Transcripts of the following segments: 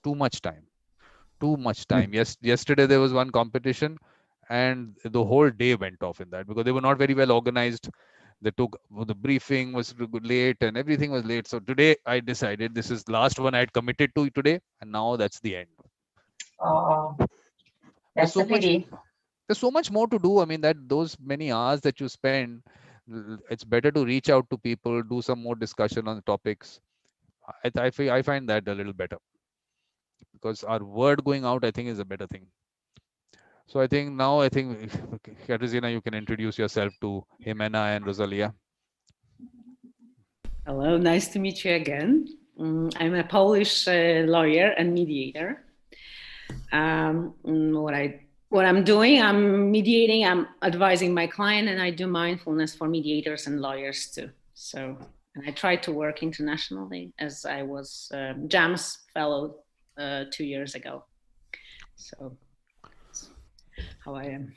too much time. Yes, yesterday there was one competition, and the whole day went off in that because they were not very well organized. They took the briefing was late and everything was late. So today I decided this is last one I had committed to today, and now that's the end. Oh, There's that's a so much. pity. There's so much more to do. I mean, that those many hours that you spend, it's better to reach out to people, do some more discussion on the topics. I find that a little better because our word going out, I think, is a better thing. So I think Katarzyna, you can introduce yourself to Jimena and Rosalia. Hello, nice to meet you again. I'm a Polish lawyer and mediator. What I'm doing, I'm mediating, I'm advising my client, and I do mindfulness for mediators and lawyers too. So, and I try to work internationally as I was JAMS fellow 2 years ago. So that's how I am.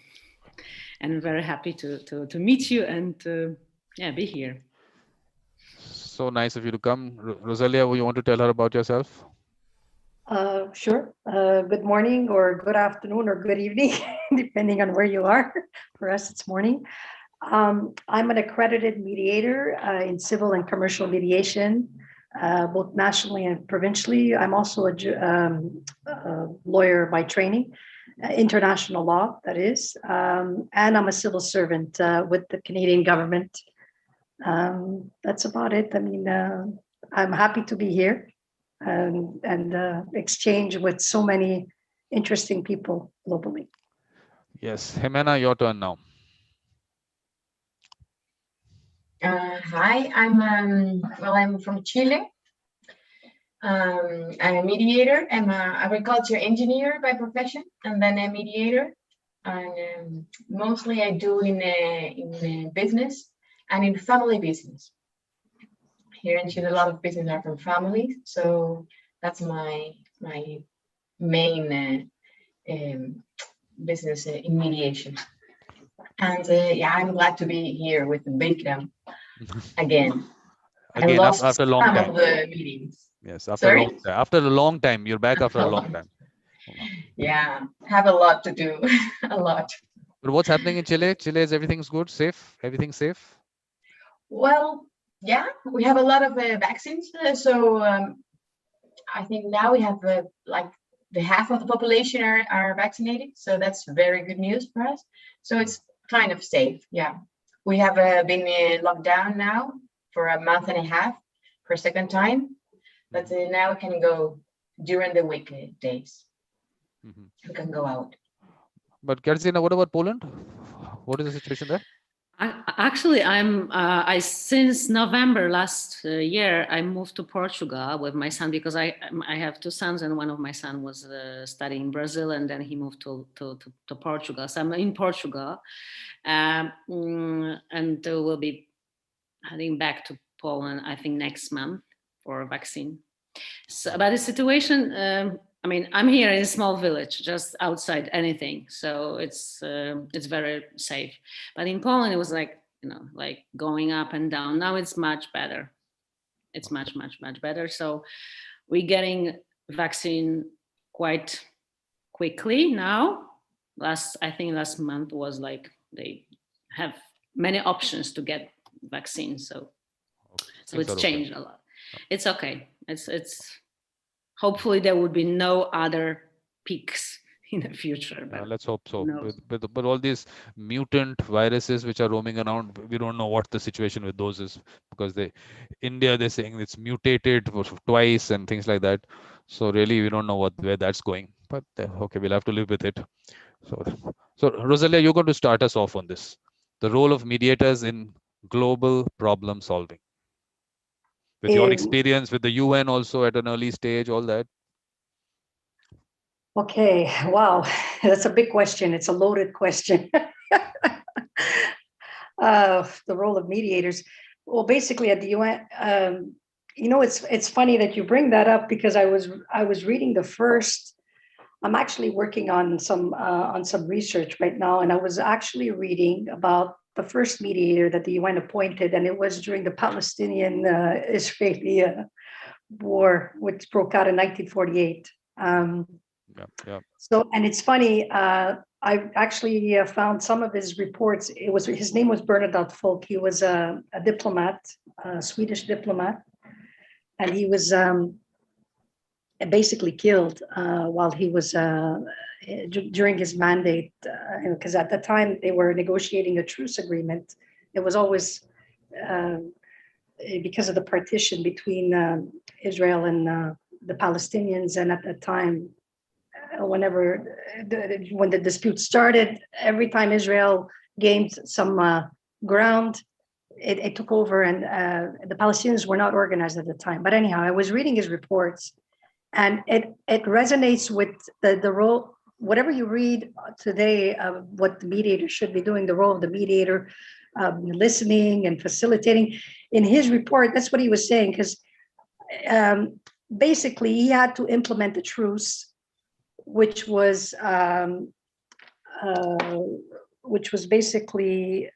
And I'm very happy to meet you and be here. So nice of you to come. Rosalia, you want to tell her about yourself? Sure. Good morning or good afternoon or good evening, depending on where you are. For us, it's morning. I'm an accredited mediator in civil and commercial mediation, both nationally and provincially. I'm also a lawyer by training, international law, that is. And I'm a civil servant with the Canadian government. That's about it. I mean, I'm happy to be here and exchange with so many interesting people globally. Yes, Jimena, your turn now. Hi, I'm from Chile. I'm a mediator. I'm an agriculture engineer by profession, and then a mediator. And mostly I do in business and in family business. Here in Chile, a lot of business are from families, so that's my main business in mediation. And I'm glad to be here with Vikram again. Again, after a long time. Of the meetings. Yes, after a long time, you're back after a long time. Yeah, have a lot to do, a lot. But what's happening in Chile? Chile, is everything's good, safe? Everything's safe? Well, yeah, we have a lot of vaccines. So I think now we have like the half of the population are vaccinated. So that's very good news for us. So it's kind of safe. Yeah, we have been locked down now for a month and a half for a second time. But now we can go during the weekdays. We can go out. But Katarzyna, what about Poland? What is the situation there? Actually, I since November last year, I moved to Portugal with my son because I have two sons, and one of my son was studying in Brazil, and then he moved to Portugal. So I'm in Portugal, and we'll be heading back to Poland, I think, next month for a vaccine. So about the situation, I mean, I'm here in a small village, just outside anything, so it's very safe. But in Poland, it was like, like going up and down. Now it's much better. It's much better. So we're getting vaccine quite quickly now. I think last month was like they have many options to get vaccines. So it's changed a lot. It's okay. It's hopefully there would be no other peaks in the future. But let's hope so. But all these mutant viruses which are roaming around, we don't know what the situation with those is, because India, they're saying it's mutated twice and things like that. So really, we don't know where that's going. But okay, we'll have to live with it. So Rosalia, you're going to start us off on this. The role of mediators in global problem solving. With your experience with the UN also at an early stage, all that. Okay, wow, that's a big question. It's a loaded question. The role of mediators. Well, basically at the UN, it's funny that you bring that up, because I was reading the first. I'm actually working on some research right now, and I was actually reading about the first mediator that the UN appointed, and it was during the Palestinian-Israeli war, which broke out in 1948. Yeah. So, and it's funny, I actually found some of his reports. His name was Bernadotte Folk. He was a diplomat, a Swedish diplomat, and he was basically killed while he was during his mandate, because at the time they were negotiating a truce agreement. It was always because of the partition between Israel and the Palestinians, and at that time, when the dispute started, every time Israel gained some ground, it took over, and the Palestinians were not organized at the time. But anyhow, I was reading his reports, and it resonates with the role. Whatever you read today, what the mediator should be doing, the role of the mediator, listening and facilitating. In his report, that's what he was saying, because basically he had to implement the truce, which was basically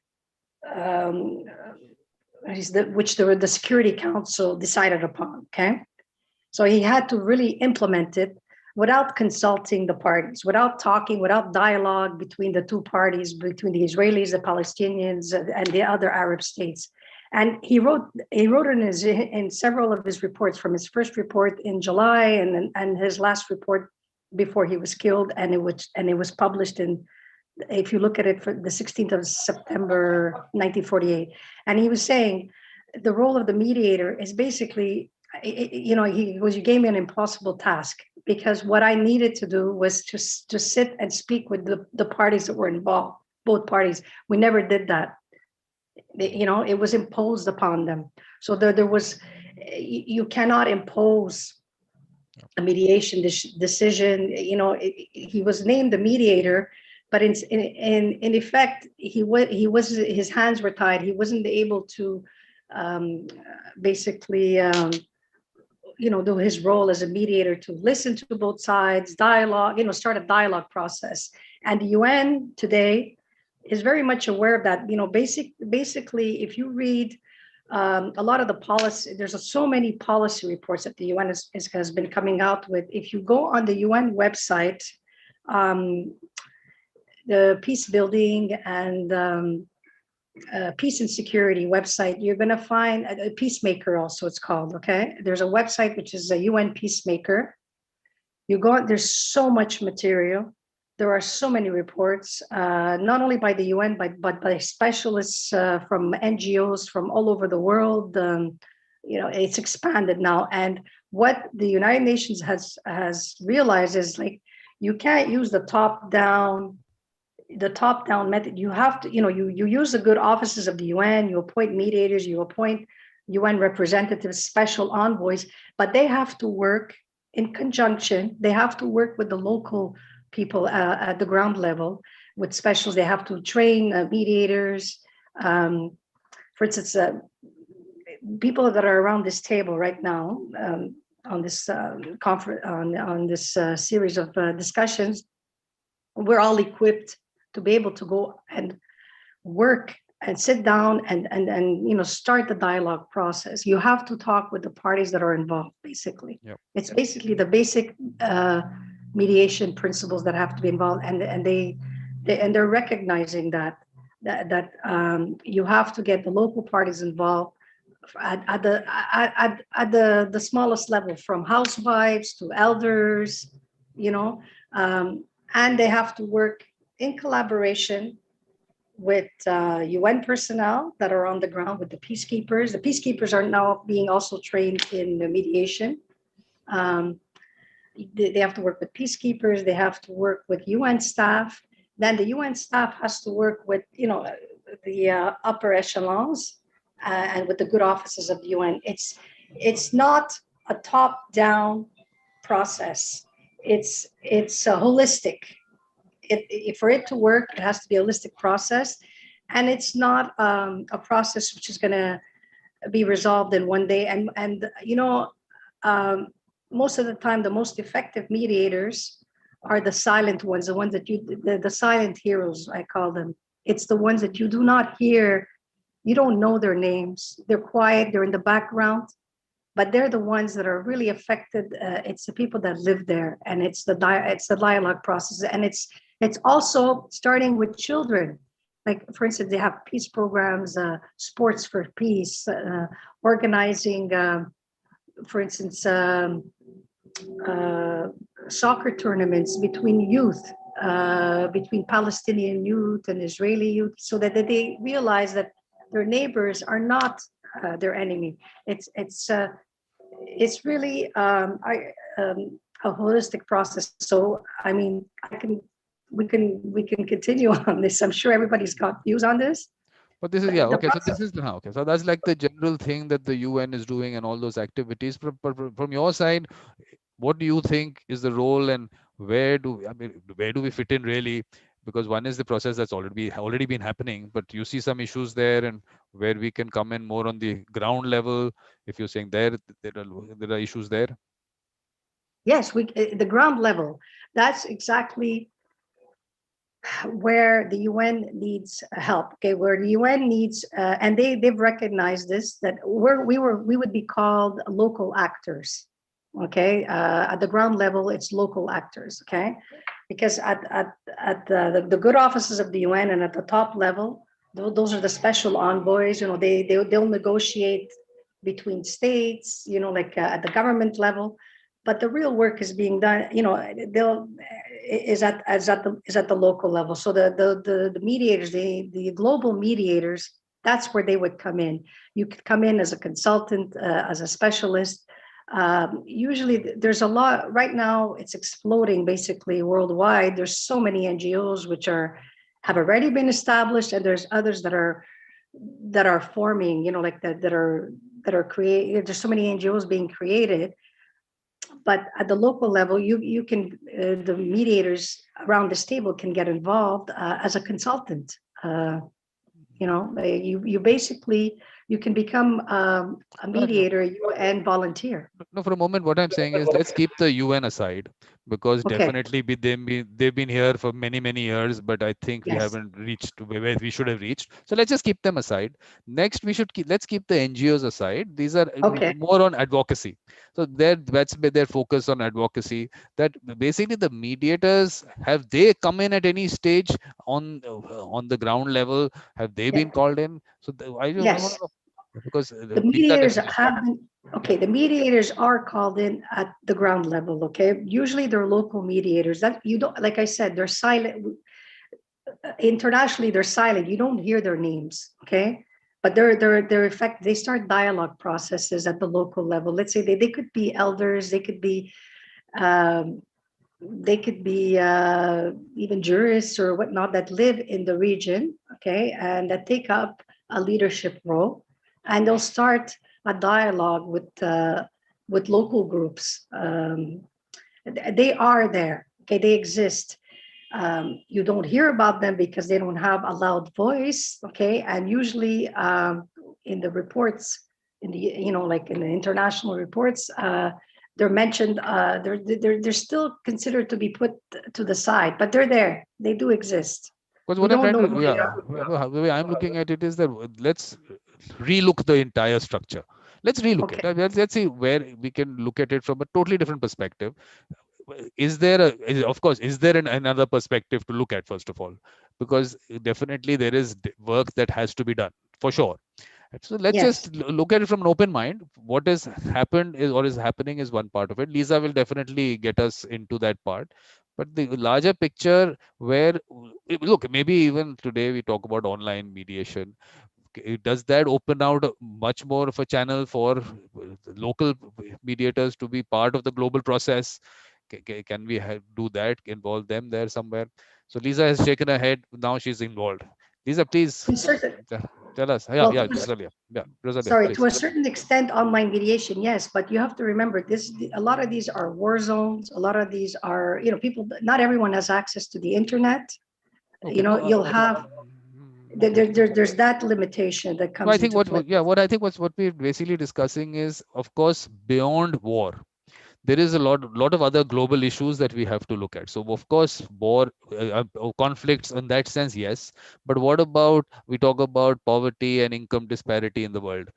which the Security Council decided upon. Okay, so he had to really implement it without consulting the parties, without talking, without dialogue between the two parties, between the Israelis, the Palestinians, and the other Arab states. And he wrote in several of his reports, from his first report in July and his last report before he was killed, and it was published in, if you look at it, for the 16th of September 1948. And he was saying the role of the mediator is basically, you gave me an impossible task, because what I needed to do was to sit and speak with the parties that were involved, both parties. We never did that. It was imposed upon them. So there was, you cannot impose a mediation decision. He was named the mediator, but in effect, his hands were tied. He wasn't able to basically do his role as a mediator, to listen to both sides, dialogue, start a dialogue process. And the UN today is very much aware of that. Basically, if you read a lot of the policy, there's so many policy reports that the UN has been coming out with. If you go on the UN website, the peace building and peace and security website, you're going to find a Peacemaker, also it's called. Okay, there's a website which is a UN Peacemaker. You go, there's so much material. There are so many reports, not only by the UN, but by specialists from NGOs from all over the world. It's expanded now. And what the United Nations has realized is, like, you can't use the top-down method. You have to, you use the good offices of the UN, you appoint mediators, you appoint UN representatives, special envoys, but they have to work in conjunction. They have to work with the local people at the ground level, with specials. They have to train mediators. For instance, people that are around this table right now on this conference, on this series of discussions, we're all equipped to be able to go and work and sit down and start the dialogue process. You have to talk with the parties that are involved, basically. Yep. It's basically the basic mediation principles that have to be involved, and they're recognizing that you have to get the local parties involved at the smallest level, from housewives to elders, and they have to work in collaboration with UN personnel that are on the ground, with the peacekeepers. The peacekeepers are now being also trained in mediation. They have to work with peacekeepers. They have to work with UN staff. Then the UN staff has to work with, the upper echelons and with the good offices of the UN. It's not a top-down process. It's holistic. For it to work, it has to be a holistic process, and it's not a process which is going to be resolved in one day. And most of the time, the most effective mediators are the silent ones, the ones that the silent heroes, I call them. It's the ones that you do not hear, you don't know their names. They're quiet, they're in the background, but they're the ones that are really affected. It's the people that live there, and it's the dialogue process, and it's also starting with children. Like, for instance, they have peace programs, sports for peace, organizing, for instance, soccer tournaments between youth, between Palestinian youth and Israeli youth, so that they realize that their neighbors are not their enemy. It's really a holistic process. So I mean, we can continue on this. I'm sure everybody's got views on this. But this is, But yeah, the okay. So process, this is okay. So that's like the general thing that the UN is doing and all those activities. From your side, what do you think is the role, and where do where do we fit in really? Because one is the process that's already been happening, but you see some issues there, and where we can come in more on the ground level. If you're saying there are issues there. yes, the ground level. That's exactly where the UN needs help. Okay, where the UN needs, and they've recognized this, that we would be called local actors. Okay, at the ground level, it's local actors. Okay, because at the good offices of the UN and at the top level, those are the special envoys. You know, they'll negotiate between states. You know, like at the government level, but the real work is being done. You know, they'll is at the local level. So the mediators, the global mediators, that's where they would come in. You could come in as a consultant, as a specialist. Usually there's a lot right now. It's exploding basically worldwide. There's so many NGOs which have already been established, and there's others that are forming. You know, like that are created. There's so many NGOs being created. But at the local level, you can the mediators around this table can get involved as a consultant. You know, you basically you can become a mediator, UN volunteer. No, for a moment, what I'm saying is let's keep the UN aside, because Okay. definitely they've been here for many years, but I think we Yes. haven't reached where we should have reached. So let's just keep them aside. Next, let's keep the NGOs aside. These are Okay. more on advocacy. So that's their focus on advocacy. That basically the mediators, have they come in at any stage on the ground level? Have they been called in? So I want Yes. to know, because The these are mediators definitely. have been, okay, the mediators are called in at the ground level. Okay, usually they're local mediators. That you don't, like I said, they're silent. Internationally, they're silent. You don't hear their names. Okay, but they start dialogue processes at the local level. Let's say they could be elders. Um, they could be even jurists or whatnot that live in the region. Okay, and that take up a leadership role, and they'll start a dialogue with local groups. They are there. Okay, they exist. You don't hear about them because they don't have a loud voice. Okay, and usually in the reports, like in the international reports, they're mentioned. They're still considered to be put to the side, but they're there. They do exist. Because We what I'm don't trying know to, who they yeah, are. the way I'm looking at it is that let's relook the entire structure. Let's relook Okay. it. Let's see where we can look at it from a totally different perspective. Of course, is there another perspective to look at, first of all? Because definitely there is work that has to be done, for sure. So let's Yes. just look at it from an open mind. What has happened is happening is one part of it. Lisa will definitely get us into that part. But the larger picture, where look, maybe even today we talk about online mediation. Does that open out much more of a channel for local mediators to be part of the global process? Can we do that? Involve them there somewhere? So Lisa has shaken her head. Now she's involved. Lisa, please. In certain, Tell us. Yeah, well, yeah, Rosalia. Yeah, Rosalia, sorry, to please. a certain extent, online mediation, yes, but you have to remember this. A lot of these are war zones. A lot of these are, people. Not everyone has access to the internet. Okay, no, You'll have okay. there's that limitation that No, I comes think into play. what I think what we're basically discussing is, of course, beyond war, there is a lot of other global issues that we have to look at. So of course, war, conflicts in that sense, yes. But what about, we talk about poverty and income disparity in the world?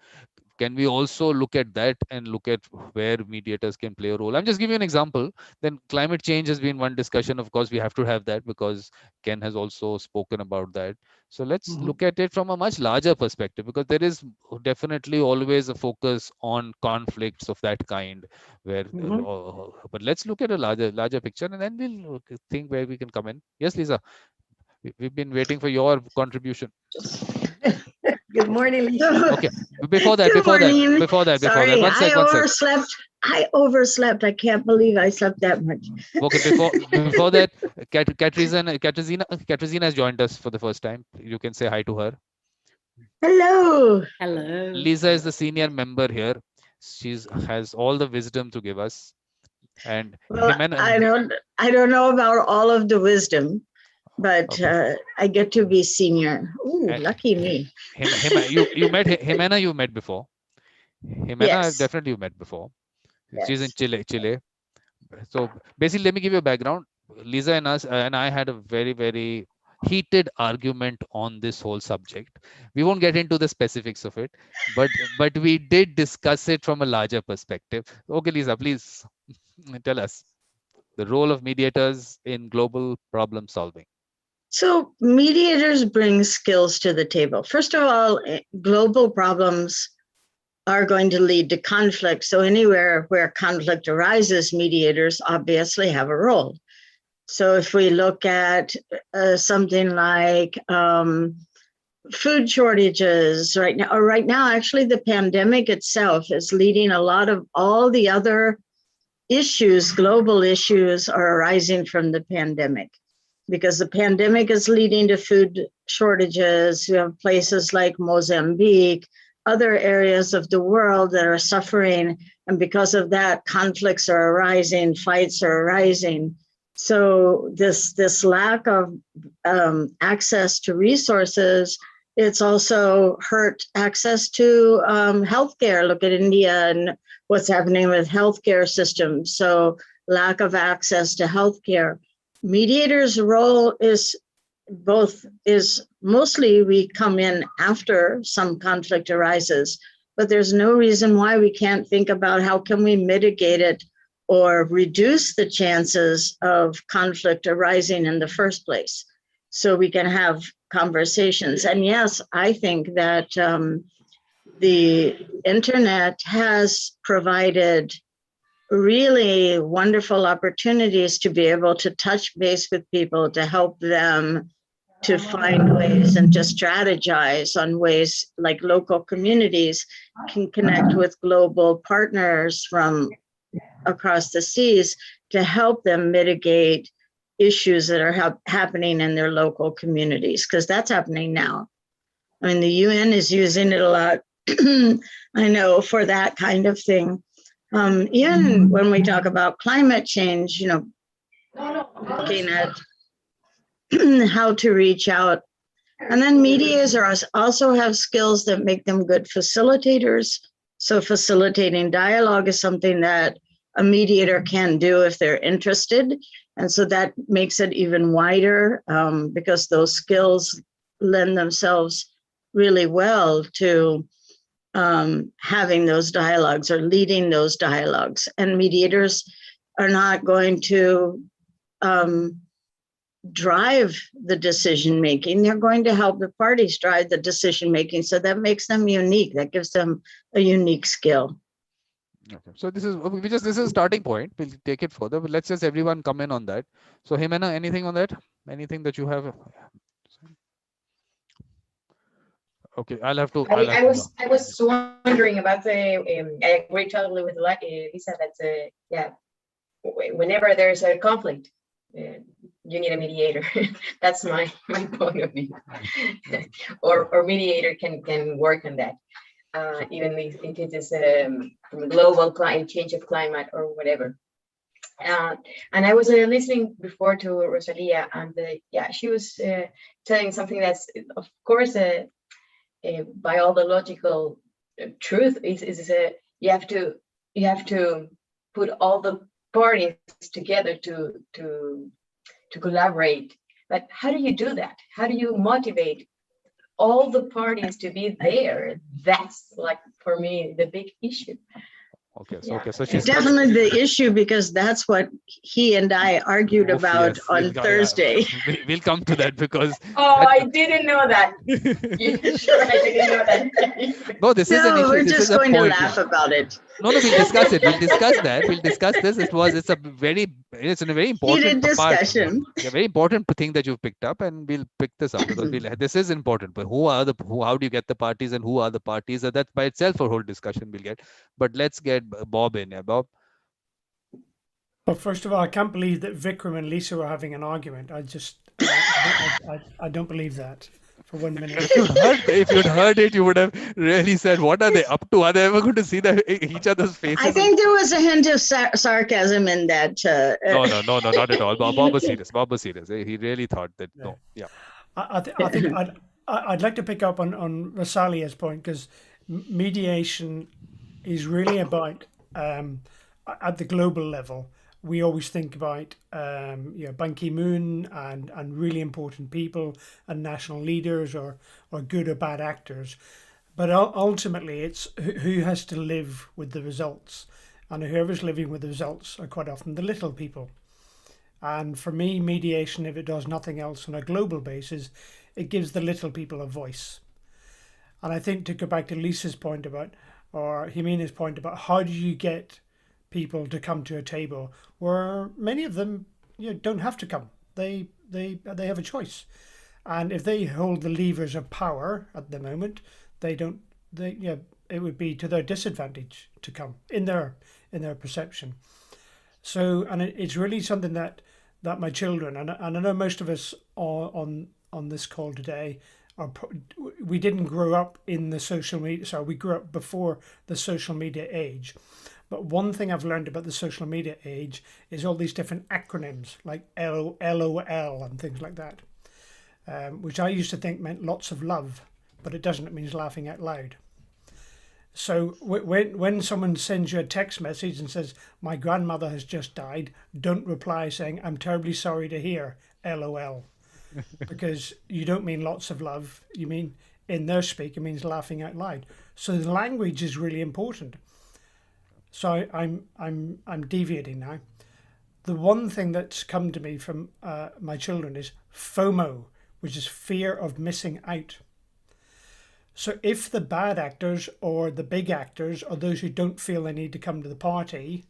can we also look at that and look at where mediators can play a role? I'm just giving you an example. Then climate change has been one discussion. Of course, we have to have that because Ken has also spoken about that. So let's look at it from a much larger perspective, because there is definitely always a focus on conflicts of that kind. Where, but let's look at a larger picture, and then we'll think where we can come in. Yes, Lisa, we've been waiting for your contribution. Good morning, Lisa. Okay, before that, Sorry, one sec. I overslept. I can't believe I slept that much. Okay, before that, Katrina has joined us for the first time. You can say hi to her. Hello. Hello. Lisa is the senior member here. She has all the wisdom to give us. And Well, I don't know about all of the wisdom, but I get to be senior. Ooh, lucky me. You met Jimena. You met before. Jimena, Yes. definitely you met before. Yes. She's in Chile. So basically, let me give you a background. Lisa and I had a very, very heated argument on this whole subject. We won't get into the specifics of it, but we did discuss it from a larger perspective. Okay, Lisa, please tell us the role of mediators in global problem solving. So mediators bring skills to the table. First of all, global problems are going to lead to conflict. So anywhere where conflict arises, mediators obviously have a role. So if we look at something like food shortages right now, actually the pandemic itself is leading a lot of all the other issues, global issues are arising from the pandemic, because the pandemic is leading to food shortages. You have places like Mozambique, other areas of the world that are suffering. And because of that, conflicts are arising, fights are arising. So this lack of access to resources, it's also hurt access to healthcare. Look at India and what's happening with healthcare systems. So lack of access to healthcare. Mediators' role is mostly we come in after some conflict arises, but there's no reason why we can't think about how can we mitigate it or reduce the chances of conflict arising in the first place, so we can have conversations. And yes, I think that the internet has provided really wonderful opportunities to be able to touch base with people, to help them to find ways and to strategize on ways like local communities can connect with global partners from across the seas to help them mitigate issues that are happening in their local communities, because that's happening now. I mean, the UN is using it a lot, I know, for that kind of thing. Even when we talk about climate change, looking at how to reach out. And then mediators also have skills that make them good facilitators. So facilitating dialogue is something that a mediator can do if they're interested. And so that makes it even wider, because those skills lend themselves really well to having those dialogues or leading those dialogues. And mediators are not going to drive the decision making. They're going to help the parties drive the decision making. So that makes them unique. That gives them a unique skill. Okay, so this is a starting point. We'll take it further, but let's just everyone come in on that. So Jimena, anything on that? Anything that you have? Okay, I was wondering about the. I agree totally with Lisa that whenever there's a conflict, you need a mediator. That's my point of view. or mediator can work on that. Even if it is global change of climate or whatever. And I was listening before to Rosalia, and she was telling something that's, of course, by all the logical truth is you have to put all the parties together to collaborate. But how do you do that? How do you motivate all the parties to be there. That's like, for me, the big issue. Okay, so Yeah. okay, so It's she's definitely the issue, because that's what he and I argued Oof, about yes, on Thursday. We'll come to that because Oh, that- I didn't know that. You sure I didn't know that? no, this is an No, issue. we're This just is a going to point. laugh about it. No, we'll discuss it. We'll discuss that. We'll discuss this. It's a very important Heated part. discussion. A very important thing that you've picked up, and we'll pick this up because this is important. But how do you get the parties, and who are the parties? That by itself a whole discussion we'll get. But let's get Bob in. Yeah, Bob. Well, first of all, I can't believe that Vikram and Lisa were having an argument. I don't believe that for 1 minute. If you'd heard it, you would have really said, "What are they up to? Are they ever going to see each other's faces?" I think there was a hint of sarcasm in that. No, not at all. Bob was serious. Bob was serious. He really thought that. No, yeah. I think I'd like to pick up on Rosalia's point, because mediation is really about at the global level. We always think about Ban Ki-moon and really important people and national leaders or good or bad actors, but ultimately it's who has to live with the results, and whoever's living with the results are quite often the little people. And for me, mediation, if it does nothing else on a global basis, it gives the little people a voice. And I think, to go back to Lisa's point about, or Jimena's point about, how do you get people to come to a table where many of them don't have to come. They have a choice, and if they hold the levers of power at the moment, it would be to their disadvantage to come in their perception. So, and it's really something that my children, and I know most of us on this call today, we didn't grow up in the social media. So we grew up before the social media age. But one thing I've learned about the social media age is all these different acronyms like LOL and things like that, which I used to think meant lots of love, but it doesn't. It means laughing out loud. So when someone sends you a text message and says, "My grandmother has just died," don't reply saying, "I'm terribly sorry to hear, LOL," because you don't mean lots of love. You mean, in their speak, it means laughing out loud. So the language is really important. So I'm deviating now. The one thing that's come to me from my children is FOMO, which is fear of missing out. So if the bad actors or the big actors or those who don't feel they need to come to the party,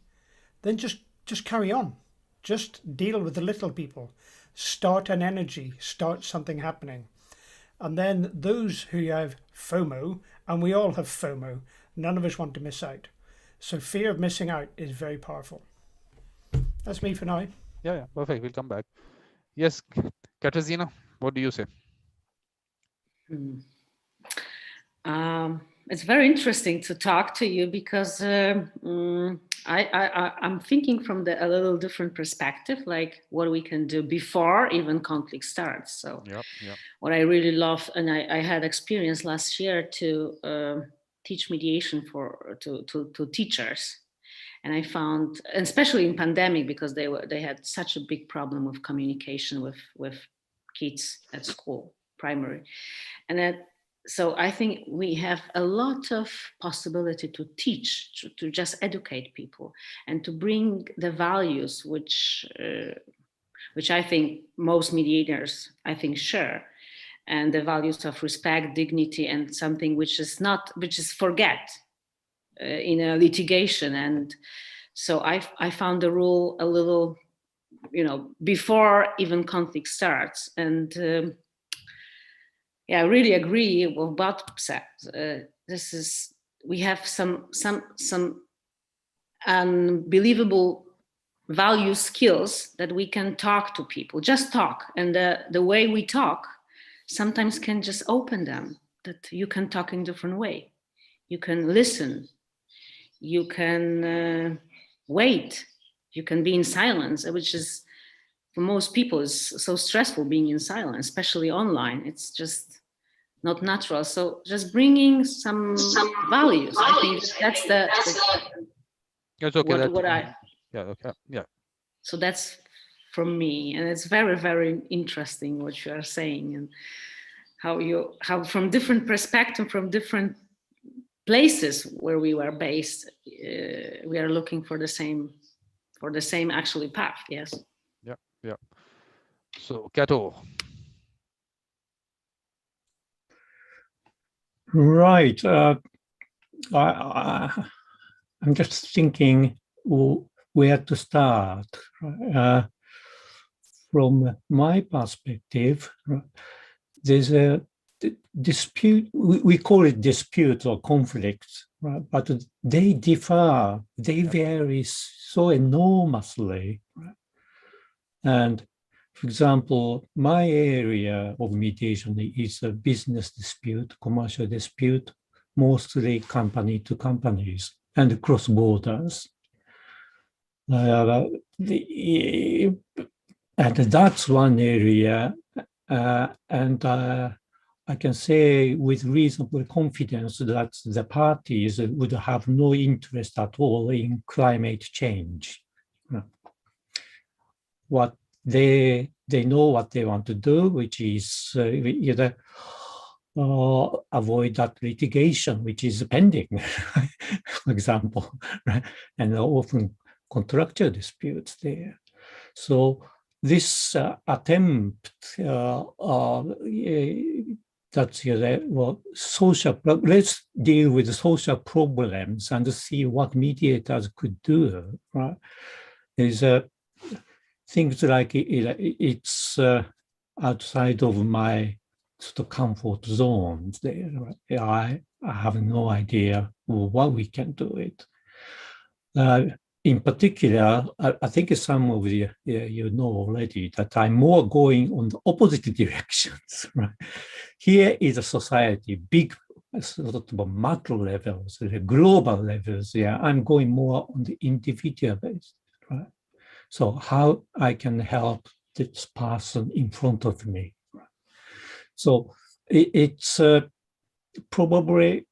then just carry on. Just deal with the little people. Start an energy, start something happening. And then those who have FOMO, and we all have FOMO, none of us want to miss out. So fear of missing out is very powerful. That's me for now. Yeah, perfect. We'll come back. Yes, Katarzyna, what do you say? It's very interesting to talk to you, because I'm thinking from a little different perspective, like what we can do before even conflict starts. So what I really love, and I had experience last year to teach mediation to teachers. And I found, especially in pandemic, because they had such a big problem with communication with kids at school, primary. And so I think we have a lot of possibility to teach, to just educate people and to bring the values which I think most mediators, share, and the values of respect, dignity, and something which is forget in a litigation. And so I found the rule a little, before even conflict starts. And I really agree with what Bob said. We have some unbelievable value skills that we can talk to people, just talk. And the way we talk sometimes can just open them, that you can talk in a different way. You can listen. You can wait. You can be in silence, which is, for most people, is so stressful being in silence, especially online. It's just not natural. So just bringing some values. I think that's It's okay. what I. Yeah. Okay. Yeah. So that's from me, and it's very, very interesting what you are saying. And how from different perspective, from different places where we were based, we are looking for the same actually path. Yes. Yeah. So Kato. Right. I'm just thinking where to start. From my perspective, there's a dispute, we call it dispute or conflicts, right? But they differ, they vary so enormously. Right? And for example, my area of mediation is a business dispute, commercial dispute, mostly company to companies and cross borders. And that's one area. And I can say with reasonable confidence that the parties would have no interest at all in climate change. What they know what they want to do, which is either avoid that litigation, which is pending, for example, right? And often contractual disputes there. So this attempt that's well, social. Let's deal with the social problems and see what mediators could do. Right? There's things like it's outside of my sort of comfort zones. There, right? I have no idea what we can do it. In particular, I think some of you know already that I'm more going on the opposite directions. Right? Here is a society, big sort of macro levels, the global levels. Yeah, I'm going more on the individual basis. Right? So how I can help this person in front of me. Right? So it's probably.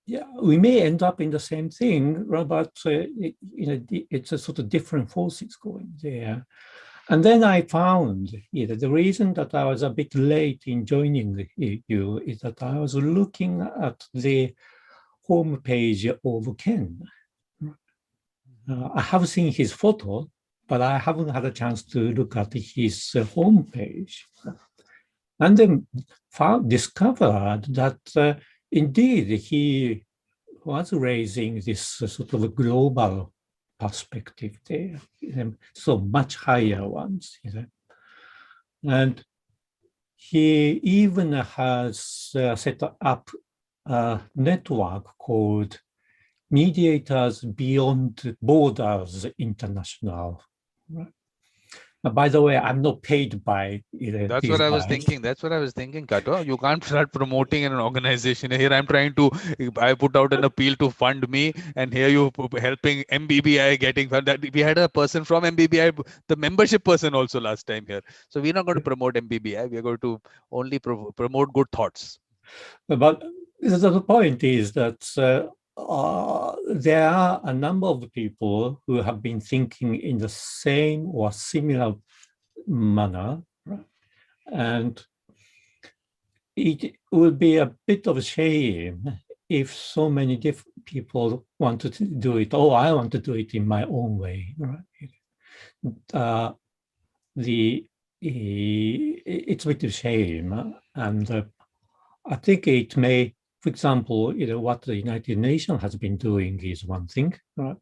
Yeah, we may end up in the same thing, but it's a sort of different forces going there. And then I found the reason that I was a bit late in joining you is that I was looking at the homepage of Ken. I have seen his photo, but I haven't had a chance to look at his homepage. And then discovered that indeed, he was raising this sort of a global perspective there, so much higher ones. And he even has set up a network called Mediators Beyond Borders International. Right? By the way, I'm not paid by That's what I was thinking. That's what I was thinking, Kato. You can't start promoting an organization. Here I'm trying to, I put out an appeal to fund me, and here you helping MBBI getting fund. That we had a person from MBBI, the membership person also last time here. So we're not going to promote MBBI. We're going to only promote good thoughts. But the point is that there are a number of people who have been thinking in the same or similar manner, right? And it would be a bit of a shame if so many different people wanted to do it. Oh, I want to do it in my own way, right? It's a bit of a shame, and I think it may. For example, what the United Nations has been doing is one thing. Right?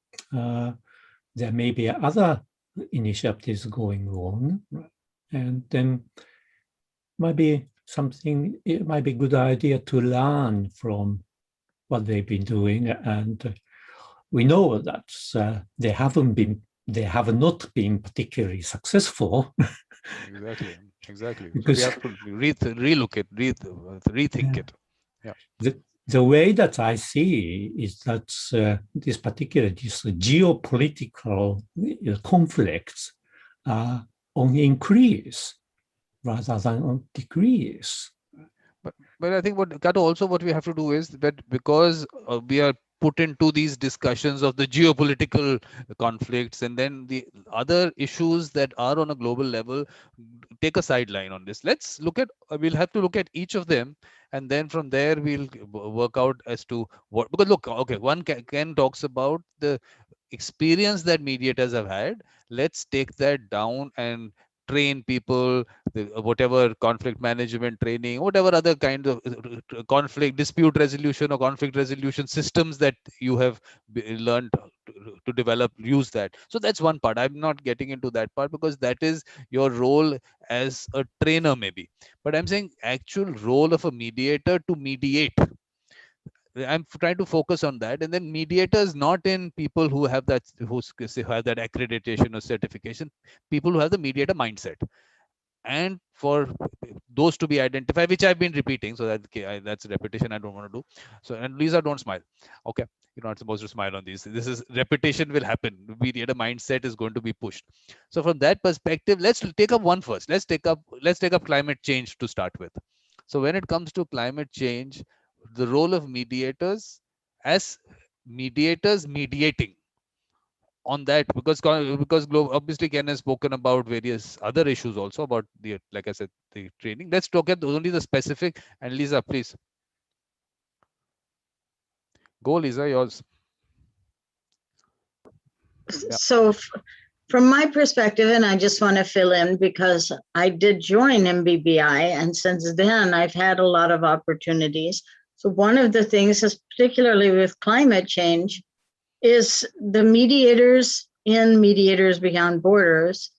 There may be other initiatives going on, right? And then maybe it might be a good idea to learn from what they've been doing. And we know that they have not been particularly successful. Exactly. Because so we have to rethink it. Yeah. The way that I see is that this geopolitical conflicts are on increase rather than on decrease. But I think what we have to do is that because we are put into these discussions of the geopolitical conflicts, and then the other issues that are on a global level take a sideline on this. Let's look at, we'll have to look at each of them, and then from there we'll work out as to what, because look, okay, one Ken talks about the experience that mediators have had. Let's take that down and train people, whatever conflict management training, whatever other kind of conflict dispute resolution or conflict resolution systems that you have learned to develop, use that. So that's one part. I'm not getting into that part because that is your role as a trainer maybe, but I'm saying actual role of a mediator to mediate. I'm trying to focus on that, and then mediators not in people who have that, who have that accreditation or certification, people who have the mediator mindset, and for those to be identified, which I've been repeating, so that that's repetition I don't want to do. So, and Lisa, don't smile. Okay, you're not supposed to smile on these. This is repetition will happen. Mediator mindset is going to be pushed. So from that perspective, let's take up one first. Let's take up climate change to start with. So when it comes to climate change, the role of mediators as mediators mediating on that, because obviously Ken has spoken about various other issues also about the, like I said, the training. Let's look at only the specific. And Lisa, please go. Lisa, yours. Yeah. So from my perspective, and I just want to fill in because I did join MBBI, and since then I've had a lot of opportunities. So one of the things is, particularly with climate change, is the mediators in Mediators Beyond Borders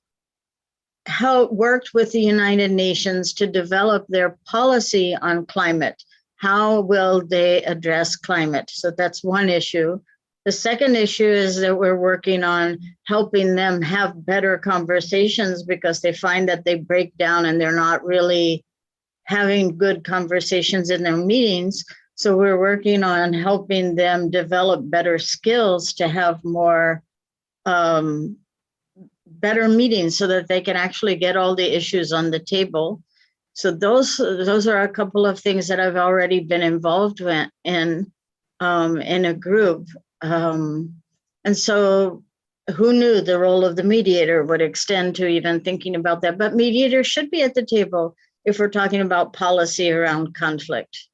worked with the United Nations to develop their policy on climate. How will they address climate? So that's one issue. The second issue is that we're working on helping them have better conversations because they find that they break down and they're not really having good conversations in their meetings. So we're working on helping them develop better skills to have more better meetings so that they can actually get all the issues on the table. So those are a couple of things that I've already been involved in a group. And so who knew the role of the mediator would extend to even thinking about that? But mediators should be at the table if we're talking about policy around conflict,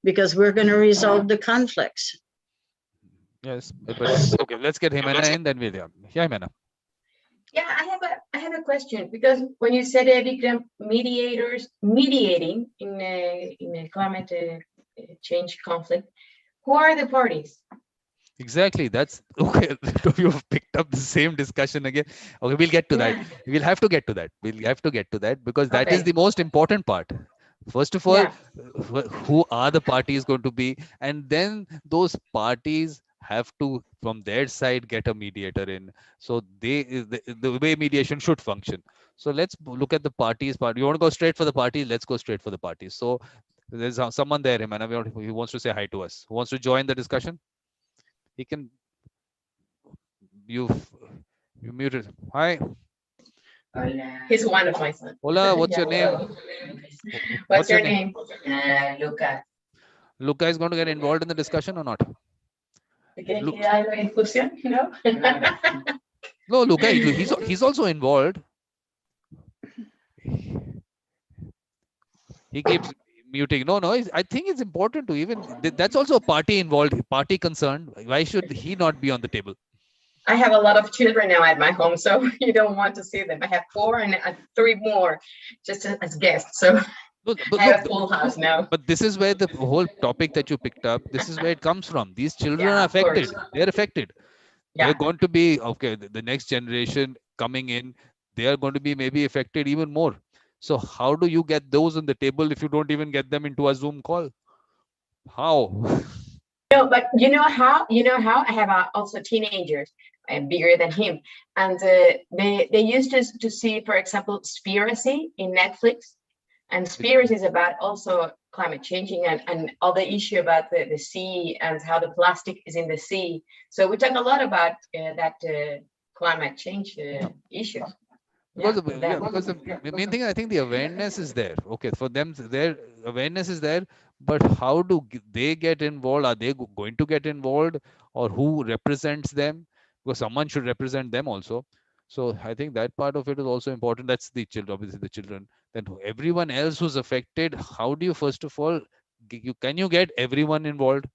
because we're going to resolve the conflicts. Yes, but okay, let's get Himena in, then we'll, yeah, Himena. Yeah, I have a question, because when you said Vikram, mediators mediating in a climate change conflict, who are the parties? Exactly. That's okay. You've picked up the same discussion again. Okay, we'll get to that. We'll have to get to that. We'll have to get to that because that is the most important part. First of all, who are the parties going to be? And then those parties have to, from their side, get a mediator in. So the way mediation should function. So let's look at the parties. You want to go straight for the parties? Let's go straight for the parties. So there's someone there, Himana, who wants to say hi to us. Who wants to join the discussion? He can. You muted. Hi. He's one of my sons. Hola, what's your name? What's your name? Luca. Luca is going to get involved in the discussion or not? No? No, Luca, he's also involved. He keeps muting. No, I think it's important to even, that's also a party involved, party concerned. Why should he not be on the table? I have a lot of children now at my home, so you don't want to see them. I have 4 and 3 more just as guests. So I have a full house now. But this is where the whole topic that you picked up, this is where it comes from. These children are affected. They're affected. They're going to be, okay, the next generation coming in, they are going to be maybe affected even more. So how do you get those on the table if you don't even get them into a Zoom call? How? No, but you know how I have also teenagers bigger than him, and they used to see, for example, Spiracy in Netflix, and Spiracy is about also climate changing and all the issue about the sea and how the plastic is in the sea. So we talk a lot about that climate change issue. Because the main thing, I think the awareness is there. Okay, for them, their awareness is there, but how do they get involved? Are they going to get involved, or who represents them? Because someone should represent them also. So I think that part of it is also important. That's the children, obviously the children. Then everyone else who's affected, how do you first of all, can you get everyone involved?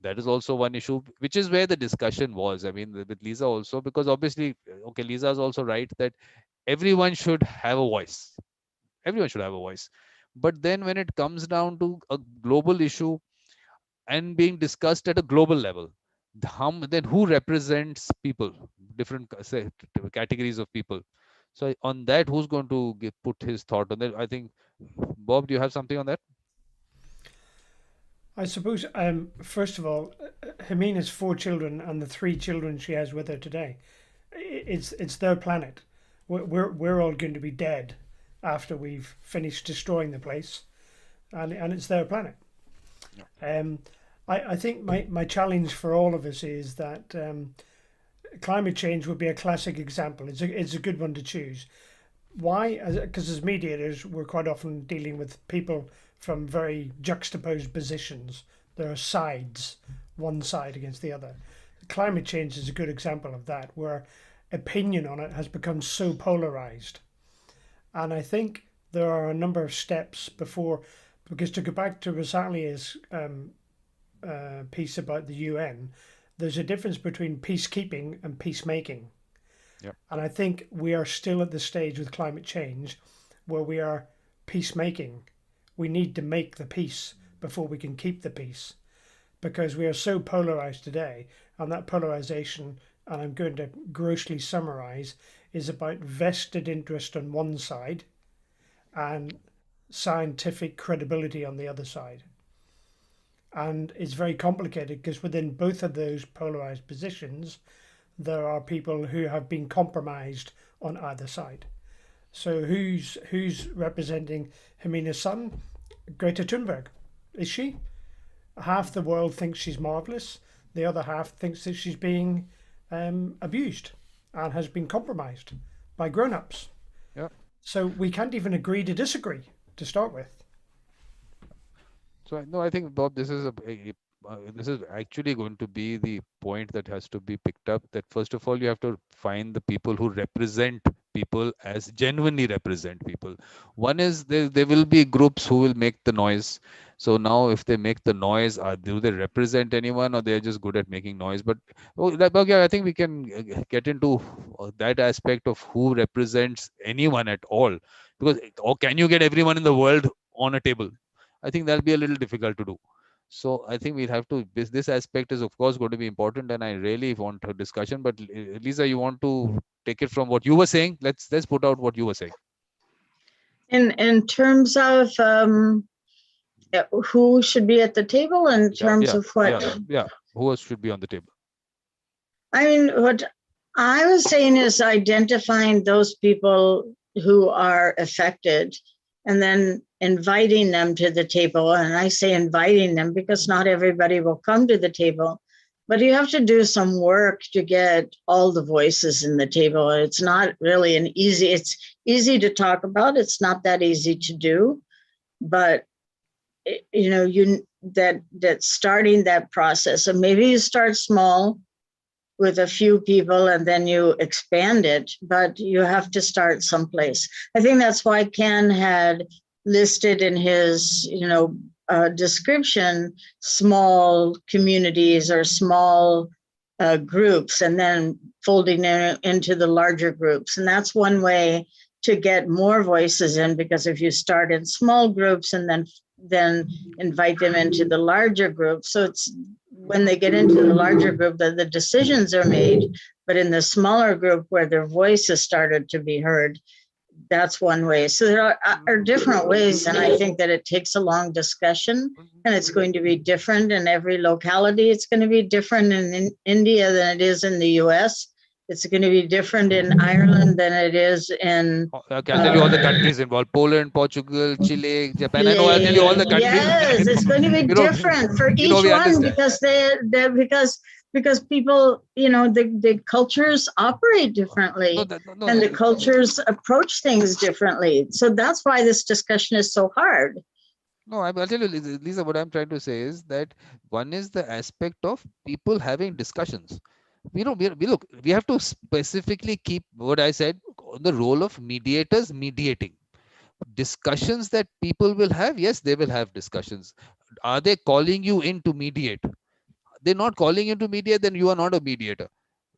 That is also one issue, which is where the discussion was. I mean, with Lisa also, because obviously, okay, Lisa is also right that everyone should have a voice. Everyone should have a voice. But then when it comes down to a global issue and being discussed at a global level, then who represents people, different say, categories of people? So on that, who's going to put his thought on that? I think, Bob, do you have something on that? I suppose, first of all, Jamina's 4 children and the 3 children she has with her today, it's their planet. We're all going to be dead after we've finished destroying the place, and it's their planet. Yeah. I think my challenge for all of us is that climate change would be a classic example. It's a good one to choose. Why? Because as mediators, we're quite often dealing with people from very juxtaposed positions. There are sides, one side against the other. Climate change is a good example of that, where opinion on it has become so polarized. And I think there are a number of steps before, because to go back to Rosalia's piece about the UN, there's a difference between peacekeeping and peacemaking. Yep. And I think we are still at the stage with climate change where we are peacemaking. We need to make the peace before we can keep the peace, because we are so polarized today, and that polarization, and I'm going to grossly summarize, is about vested interest on one side and scientific credibility on the other side. And it's very complicated because within both of those polarized positions, there are people who have been compromised on either side. So who's representing Jamina's son? Greta Thunberg. Is she? Half the world thinks she's marvelous. The other half thinks that she's being abused and has been compromised by grown-ups. Yeah. So we can't even agree to disagree to start with. So no, I think, Bob, this is this is actually going to be the point that has to be picked up. That first of all, you have to find the people who represent people as genuinely represent people. One is there will be groups who will make the noise. So now, if they make the noise, do they represent anyone, or they're just good at making noise? But I think we can get into that aspect of who represents anyone at all, because or can you get everyone in the world on a table? I think that'll be a little difficult to do. So I think we'll have to, this aspect is of course going to be important, and I really want a discussion. But Lisa, you want to take it from what you were saying? Let's put out what you were saying. In terms of who should be at the table, in terms of what? Yeah, who else should be on the table? I mean, what I was saying is identifying those people who are affected and then inviting them to the table. And I say inviting them because not everybody will come to the table, but you have to do some work to get all the voices in the table. It's not really it's easy to talk about. It's not that easy to do, but that starting that process, and maybe you start small with a few people and then you expand it, but you have to start someplace. I think that's why Ken had listed in his, description, small communities or small groups, and then folding into the larger groups. And that's one way to get more voices in, because if you start in small groups and then invite them into the larger group, so it's when they get into the larger group that the decisions are made, but in the smaller group where their voices started to be heard, that's one way. So there are different ways, and I think that it takes a long discussion, and it's going to be different in every locality. It's going to be different in India than it is in the US. It's going to be different in Ireland than it is in... I can tell you all the countries involved: Poland, Portugal, Chile, Japan. I know, I'll tell you all the countries. Yes, it's going to be different for each one, because people, the cultures operate differently, and the cultures approach things differently. So that's why this discussion is so hard. No, I'll tell you, Lisa, what I'm trying to say is that one is the aspect of people having discussions. We have to specifically keep what I said, the role of mediators mediating. Discussions that people will have, yes, they will have discussions. Are they calling you in to mediate? They're not calling you to mediate, then you are not a mediator.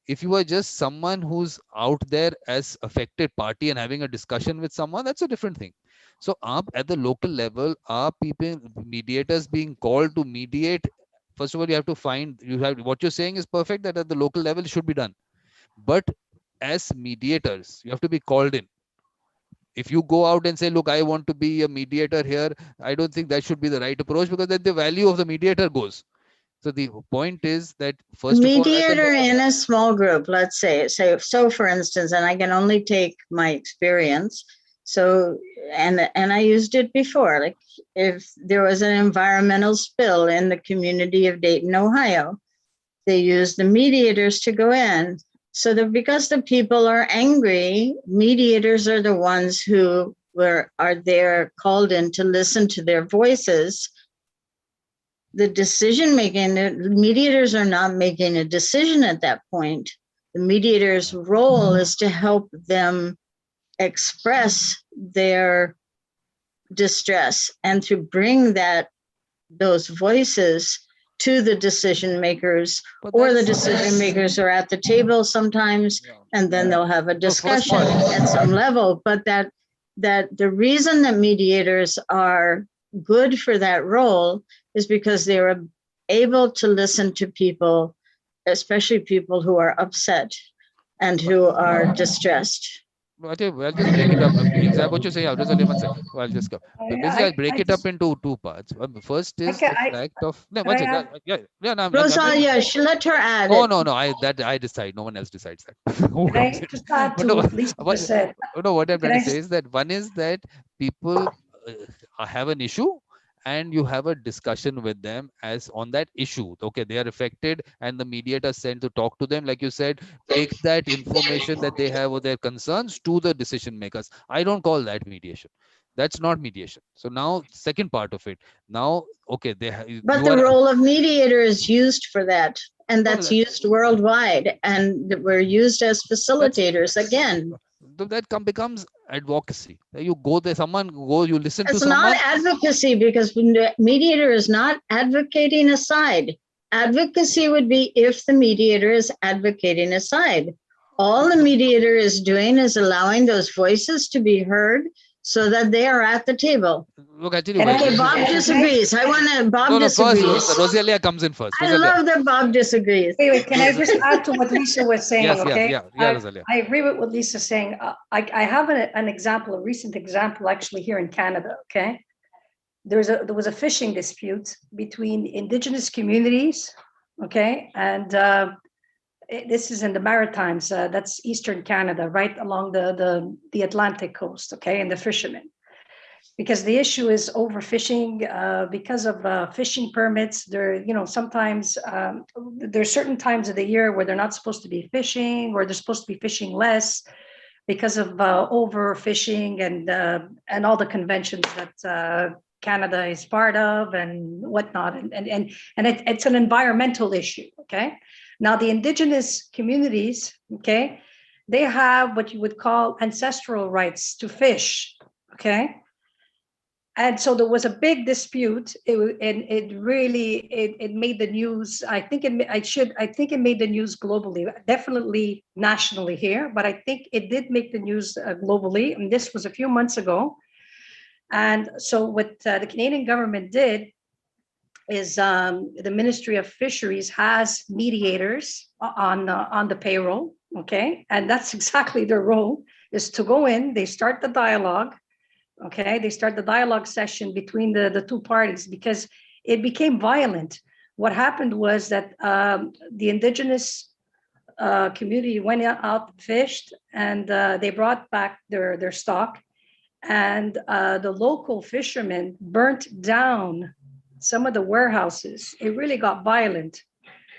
If you are just someone who's out there as affected party and having a discussion with someone, that's a different thing. So at the local level, are people mediators being called to mediate? First of all, you have what you're saying is perfect, that at the local level it should be done. But as mediators, you have to be called in. If you go out and say, look, I want to be a mediator here, I don't think that should be the right approach, because then the value of the mediator goes. So the point is that, first of all, Mediator in a small group, let's say, so for instance, and I can only take my experience. So, and I used it before, like if there was an environmental spill in the community of Dayton, Ohio, they used the mediators to go in. So that because the people are angry, mediators are the ones who are there called in to listen to their voices. The decision making, the mediators are not making a decision at that point. The mediator's role is to help them express their distress and to bring those voices to the decision makers, or the decision makers are at the table sometimes, and then they'll have a discussion at some level. But that the reason that mediators are good for that role is because they're able to listen to people, especially people who are upset and who are distressed. I'll just break it up. Exactly what you're saying. I'll just go. Basically, I'll break it up into two parts. First is the fact of no. Rosalia, let her add. No. I decide. No one else decides that. Can I just add to what Lisa just said? No, what I'm trying to say is that one is that people have an issue, and you have a discussion with them as on that issue. Okay, they are affected, and the mediator sent to talk to them, like you said, takes that information that they have or their concerns to the decision makers. I don't call that mediation. That's not mediation. So now, second part of it. Now, okay, but the role of mediator is used for that, and that's used worldwide, and we're used as facilitators again. That becomes advocacy. You go there, you listen to someone. It's not advocacy, because the mediator is not advocating a side. Advocacy would be if the mediator is advocating a side. All the mediator is doing is allowing those voices to be heard so that they are at the table. Look, actually, Bob disagrees. Bob disagrees. First, Rosalia comes in first. I love that Bob disagrees. Wait, can I just add to what Lisa was saying? Yes, okay. Yeah, Rosalia. I agree with what Lisa's saying. I have an example, a recent example, actually here in Canada. Okay, there was a fishing dispute between Indigenous communities. Okay, and this is in the Maritimes. That's Eastern Canada, right along the Atlantic coast. Okay, and the fishermen. Because the issue is overfishing because of fishing permits. Sometimes there's certain times of the year where they're not supposed to be fishing, or they're supposed to be fishing less because of overfishing and all the conventions that Canada is part of and whatnot. And it's an environmental issue. Okay. Now the Indigenous communities, okay, they have what you would call ancestral rights to fish. Okay. And so there was a big dispute, it made the news. I think it made the news globally, definitely nationally here, but I think it did make the news globally. And this was a few months ago. And so what the Canadian government did is the Ministry of Fisheries has mediators on the payroll, okay? And that's exactly their role, is to go in, they start the dialogue. Okay, they start the dialogue session between the two parties, because it became violent. What happened was that the Indigenous community went out, fished, and they brought back their stock. And the local fishermen burnt down some of the warehouses. It really got violent.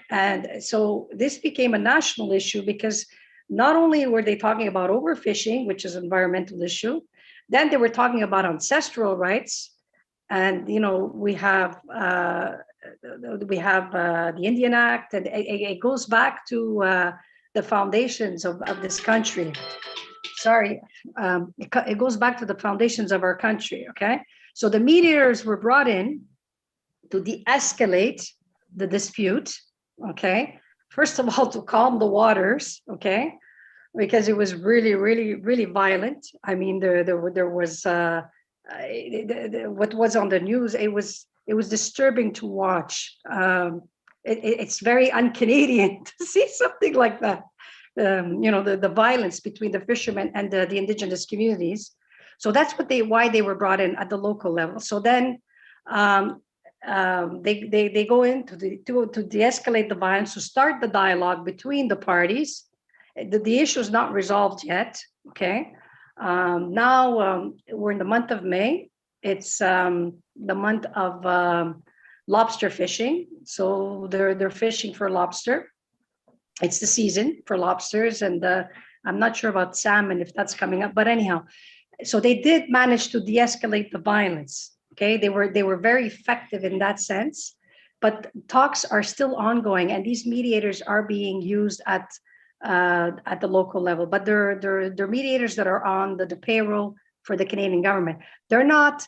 And so this became a national issue, because not only were they talking about overfishing, which is an environmental issue, then they were talking about ancestral rights, And we have the Indian Act, and it goes back to the foundations of this country. Sorry, it goes back to the foundations of our country. Okay, so the mediators were brought in to de-escalate the dispute. Okay, first of all, to calm the waters. Okay, because it was really, really, really violent. I mean, there was what was on the news. It was disturbing to watch. It's very un-Canadian to see something like that. The violence between the fishermen and the indigenous communities. So that's why they were brought in at the local level. So then they go in to de-escalate the violence, to start the dialogue between the parties. The issue is not resolved yet. Okay. Now we're in the month of May. It's the month of lobster fishing. So they're fishing for lobster. It's the season for lobsters, and I'm not sure about salmon if that's coming up. But anyhow, so they did manage to de-escalate the violence. Okay, they were very effective in that sense. But talks are still ongoing, and these mediators are being used at the local level. But they're mediators that are on the payroll for the Canadian government. They're not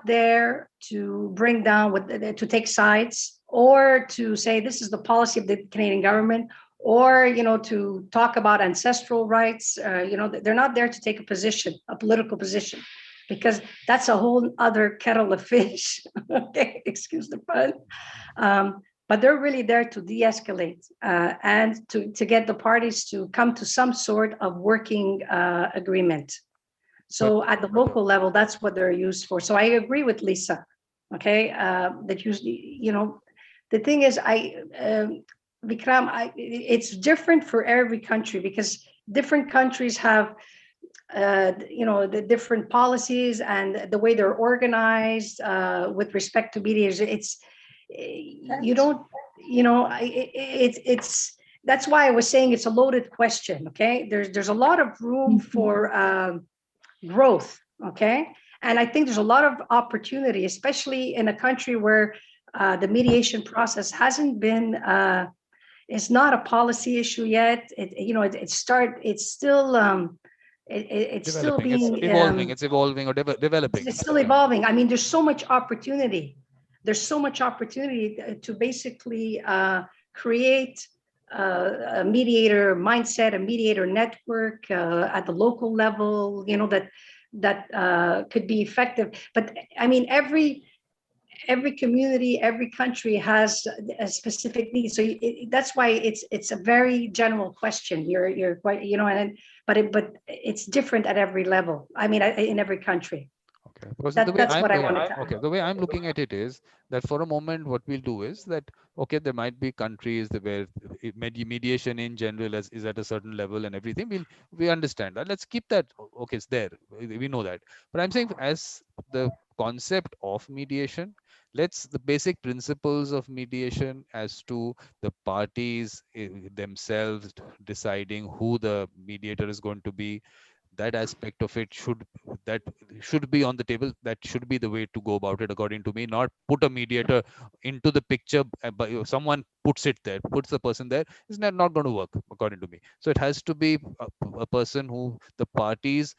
there to bring down, to take sides, or to say this is the policy of the Canadian government, or to talk about ancestral rights. They're not there to take a position, a political position, because that's a whole other kettle of fish. Okay, excuse the pun. But they're really there to de-escalate and to get the parties to come to some sort of working agreement. So at the local level, that's what they're used for. So I agree with Lisa. Okay, that the thing is, Vikram, it's different for every country, because different countries have the different policies and the way they're organized with respect to mediators. It's that's why I was saying it's a loaded question. Okay, there's a lot of room for growth. Okay, and I think there's a lot of opportunity, especially in a country where the mediation process hasn't been. It's not a policy issue yet. It's still being evolving. It's evolving or developing. It's still evolving. I mean, there's so much opportunity. There's so much opportunity to basically create a mediator mindset, a mediator network at the local level. That could be effective. But I mean, every community, every country has a specific need. So that's why it's a very general question. You're quite, but it's different at every level. I mean, in every country. Okay, because the way I'm looking at it is that for a moment, what we'll do is that, okay, there might be countries where mediation in general is at a certain level and everything. We understand that. Let's keep that. Okay, it's there. We know that. But I'm saying, as the concept of mediation, the basic principles of mediation as to the parties themselves deciding who the mediator is going to be, that aspect of it should be on the table. That should be the way to go about it, according to me. Not put a mediator into the picture, but someone puts the person there. It's not going to work, according to me. So it has to be a person who the parties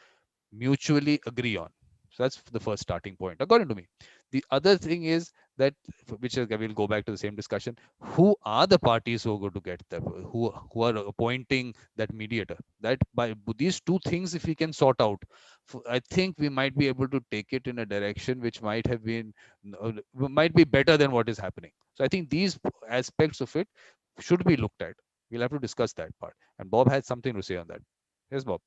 mutually agree on. So that's the first starting point, according to me. The other thing is that, which we'll go back to the same discussion, who are the parties who are going to get that, who are appointing that mediator? That by these two things, if we can sort out, I think we might be able to take it in a direction which might be better than what is happening. So I think these aspects of it should be looked at. We'll have to discuss that part. And Bob had something to say on that. Yes, Bob.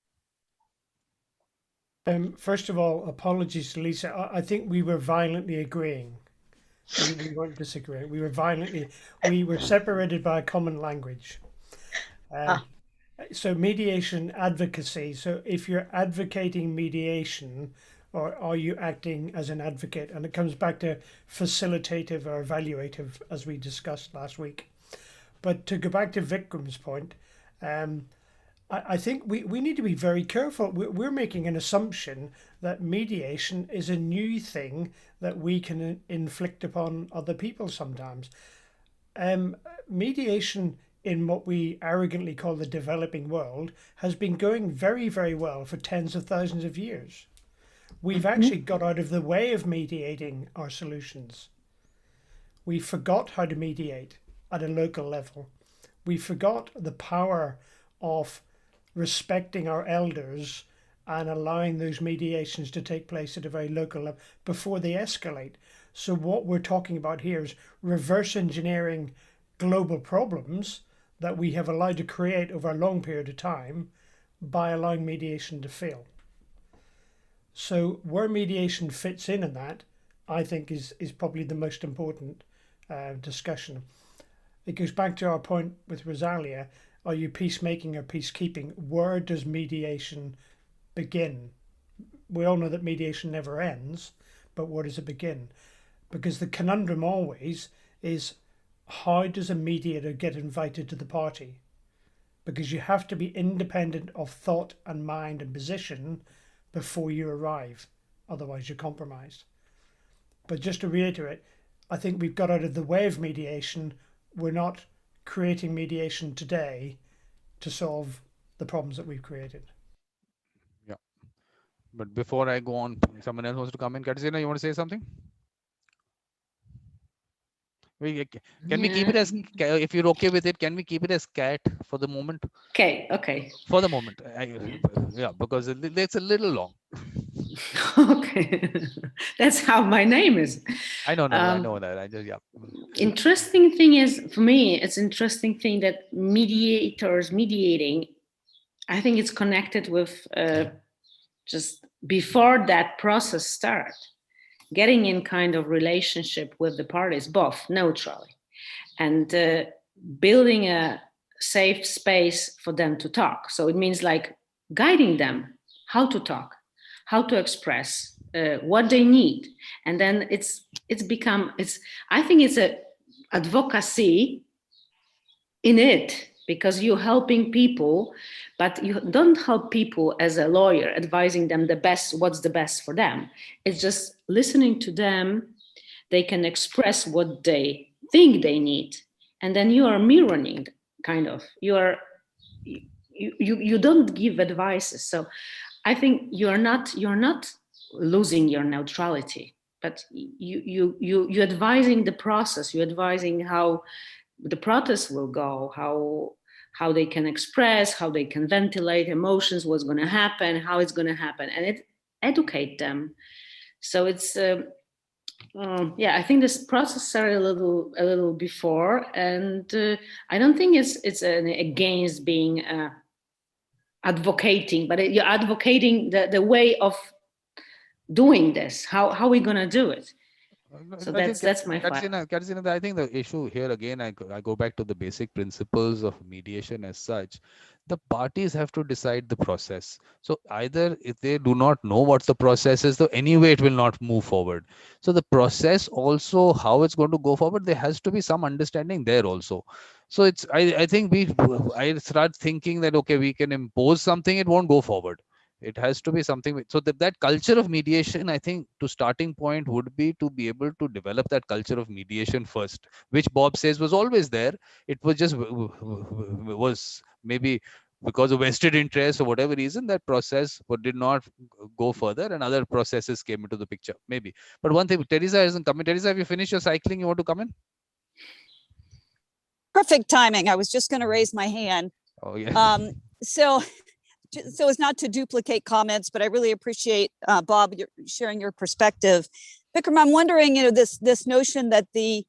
First of all, apologies to Lisa. I think we were violently agreeing. We weren't disagreeing. We were separated by a common language. So mediation advocacy. So if you're advocating mediation, or are you acting as an advocate? And it comes back to facilitative or evaluative, as we discussed last week. But to go back to Vikram's point, I think we need to be very careful. We're making an assumption that mediation is a new thing that we can inflict upon other people sometimes. Mediation in what we arrogantly call the developing world has been going very, very well for tens of thousands of years. We've actually got out of the way of mediating our solutions. We forgot how to mediate at a local level. We forgot the power of respecting our elders and allowing those mediations to take place at a very local level before they escalate. So what we're talking about here is reverse engineering global problems that we have allowed to create over a long period of time by allowing mediation to fail. So where mediation fits in that, I think is probably the most important discussion. It goes back to our point with Rosalia. Are you peacemaking or peacekeeping? Where does mediation begin? We all know that mediation never ends, but where does it begin? Because the conundrum always is, how does a mediator get invited to the party? Because you have to be independent of thought and mind and position before you arrive. Otherwise, you're compromised. But just to reiterate, I think we've got out of the way of mediation. We're not creating mediation today to solve the problems that we've created. Yeah. But before I go on, someone else wants to come in. Katarzyna, you want to say something? Can we keep it as, if you're okay with it, can we keep it as cat for the moment? Okay. For the moment. Yeah, because it's a little long. Okay. That's how my name is. I know that. I just, yeah. Interesting thing is, for me, it's interesting thing that mediating, I think it's connected with just before that process start, getting in kind of relationship with the parties, both neutrally, and building a safe space for them to talk. So it means like guiding them how to talk, how to express what they need. And then I think it's a advocacy in it, because you're helping people, but you don't help people as a lawyer advising them what's the best for them. It's just listening to them. They can express what they think they need, and then you are mirroring, kind of. You don't give advices. So I think you're not losing your neutrality, but you're advising the process. You're advising how the protest will go, how they can express, how they can ventilate emotions, what's going to happen, how it's going to happen, and it educate them. So it's I think this process started a little before, and I don't think it's against being advocating, but you're advocating the way of doing this. How are we going to do it? So that's my Katarzyna, I think the issue here again, I go back to the basic principles of mediation as such. The parties have to decide the process. So either if they do not know what the process is, so anyway it will not move forward. So the process also, how it's going to go forward, there has to be some understanding there also. So I think I start thinking that, okay, we can impose something, it won't go forward. It has to be something. So that culture of mediation, I think, to starting point would be to be able to develop that culture of mediation first, which Bob says was always there. It was just was maybe because of vested interest or whatever reason, that process did not go further and other processes came into the picture, maybe. But one thing, Teresa hasn't come in. Teresa, have you finished your cycling? You want to come in? Perfect timing. I was just going to raise my hand. Oh, yeah. So as not to duplicate comments, but I really appreciate Bob sharing your perspective. Vikram, I'm wondering, this notion that the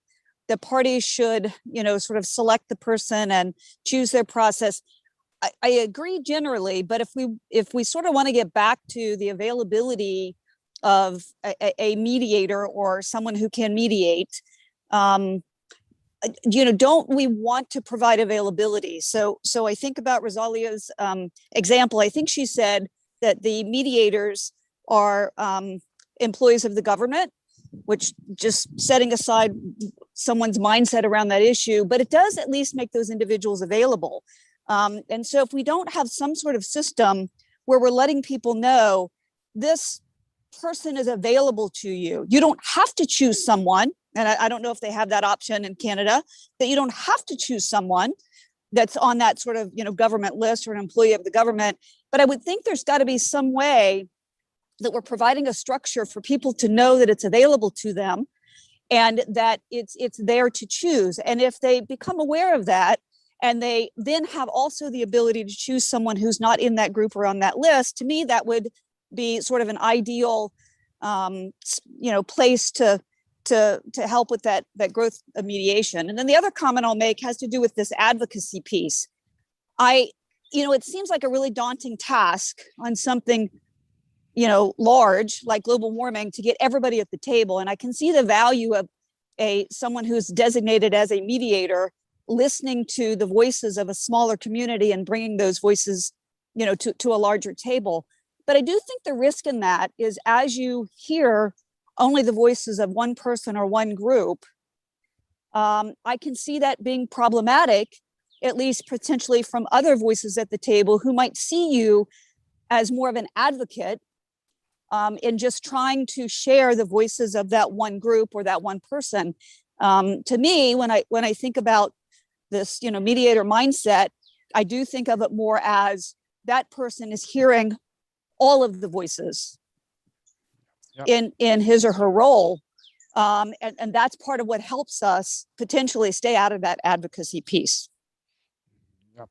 parties should, sort of select the person and choose their process. I agree generally, but if we sort of want to get back to the availability of a mediator or someone who can mediate, don't we want to provide availability? So I think about Rosalia's example. I think she said that the mediators are employees of the government, which, just setting aside someone's mindset around that issue, but it does at least make those individuals available. And so if we don't have some sort of system where we're letting people know this person is available to you, you don't have to choose someone. And I don't know if they have that option in Canada, that you don't have to choose someone that's on that sort of, government list or an employee of the government. But I would think there's got to be some way that we're providing a structure for people to know that it's available to them and that it's there to choose. And if they become aware of that, and they then have also the ability to choose someone who's not in that group or on that list, to me, that would be sort of an ideal, place to help with that growth of mediation. And then the other comment I'll make has to do with this advocacy piece. It seems like a really daunting task on something, large like global warming to get everybody at the table. And I can see the value of someone who's designated as a mediator listening to the voices of a smaller community and bringing those voices, to a larger table. But I do think the risk in that is, as you hear only the voices of one person or one group, I can see that being problematic, at least potentially from other voices at the table who might see you as more of an advocate in just trying to share the voices of that one group or that one person. To me, when I think about this, mediator mindset, I do think of it more as that person is hearing all of the voices in his or her role. And that's part of what helps us potentially stay out of that advocacy piece. Yeah.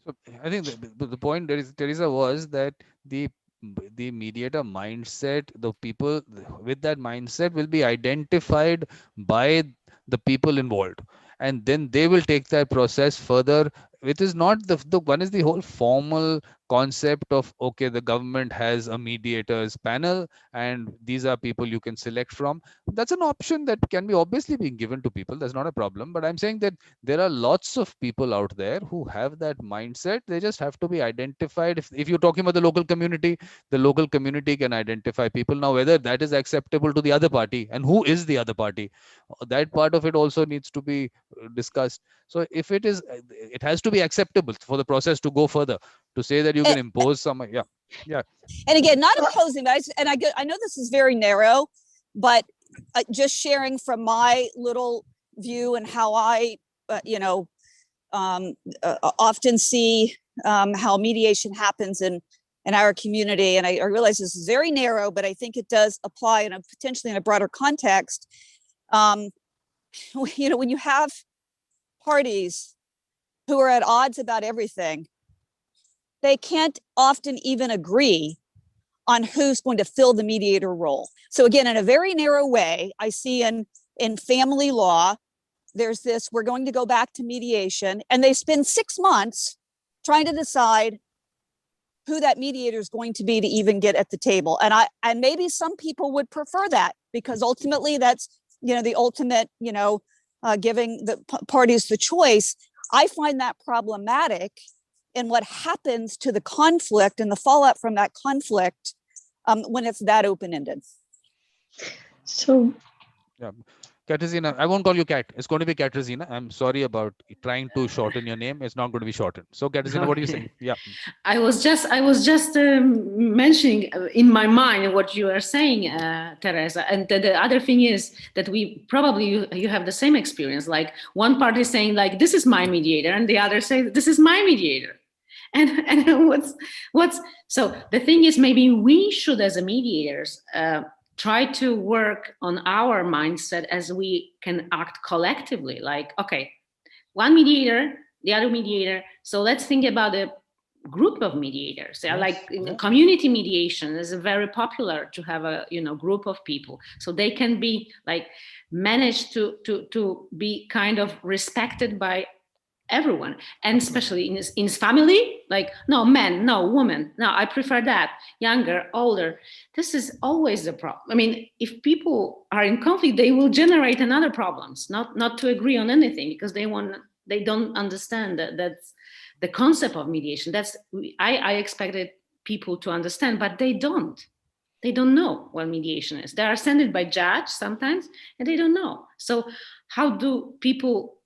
So I think the point Teresa was that the mediator mindset, the people with that mindset will be identified by the people involved, and then they will take that process further. It is not the one is the whole formal concept of, okay, the government has a mediators panel and these are people you can select from. That's an option that can be obviously being given to people. That's not a problem. But I'm saying that there are lots of people out there who have that mindset. They just have to be identified. If you're talking about the local community can identify people. Now, whether that is acceptable to the other party and who is the other party, that part of it also needs to be discussed. So if it is, it has to be acceptable for the process to go further. To say that you can impose some, yeah. And again, not opposing, but I know this is very narrow, but just sharing from my little view and how I, often see how mediation happens in our community. And I realize this is very narrow, but I think it does apply potentially in a broader context. When you have parties who are at odds about everything, they can't often even agree on who's going to fill the mediator role. So again, in a very narrow way, I see in family law, there's this, we're going to go back to mediation, and they spend 6 months trying to decide who that mediator is going to be to even get at the table. And maybe some people would prefer that, because ultimately that's, the ultimate, giving the parties the choice. I find that problematic in what happens to the conflict and the fallout from that conflict when it's that open-ended. So, Yeah. Katarzyna, I won't call you Kat. It's going to be Katarzyna. I'm sorry about trying to shorten your name. It's not going to be shortened. So Katarzyna, what are you saying? Yeah. I was just mentioning in my mind what you are saying, Teresa. And the other thing is that we probably, you have the same experience. Like one party saying like, this is my mediator, and the other say, this is my mediator. And what's so the thing is, maybe we should, as a mediators, try to work on our mindset as we can act collectively. Like, okay, one mediator, the other mediator. So let's think about a group of mediators. Yes, Like yeah. Community mediation is very popular to have a group of people, so they can be like managed to be kind of respected by everyone, and especially in his family, like no man, no woman, no, I prefer that, younger, older. This is always the problem. I mean, if people are in conflict, they will generate another problems, not to agree on anything, because they don't understand that's the concept of mediation. That's I expected people to understand, but they don't know what mediation is. They are sent it by judge sometimes and they don't know. So how do people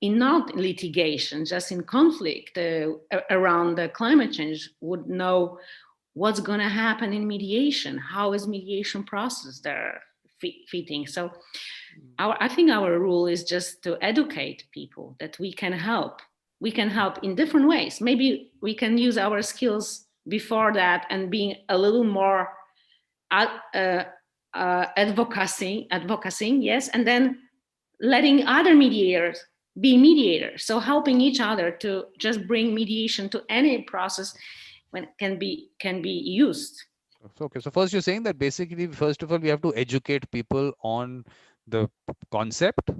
in not litigation, just in conflict around the climate change, would know what's going to happen in mediation. How is mediation process there fitting? So I think our role is just to educate people that we can help. We can help in different ways. Maybe we can use our skills before that and being a little more advocating, yes, and then letting other mediators be mediators. So helping each other to just bring mediation to any process when can be used. Okay, so first you're saying that basically, first of all, we have to educate people on the concept,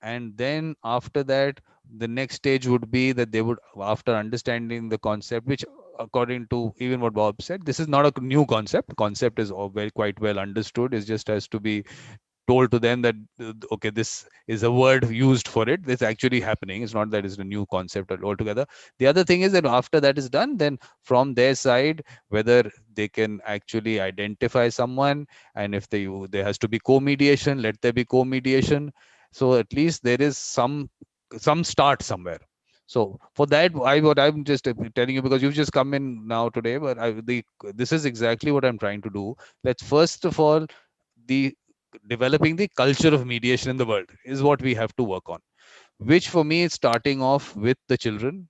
and then after that, the next stage would be that they would, after understanding the concept, which according to even what Bob said, this is not a new concept. Concept is quite well understood. It just has to be told to them that, okay, this is a word used for it. It's actually happening. It's not that it's a new concept altogether. The other thing is that after that is done, then from their side, whether they can actually identify someone, and if there has to be co-mediation, let there be co-mediation. So at least there is some start somewhere. So for that, what I'm just telling you, because you've just come in now today, but this is exactly what I'm trying to do. Let's first of all, developing the culture of mediation in the world is what we have to work on, which for me is starting off with the children,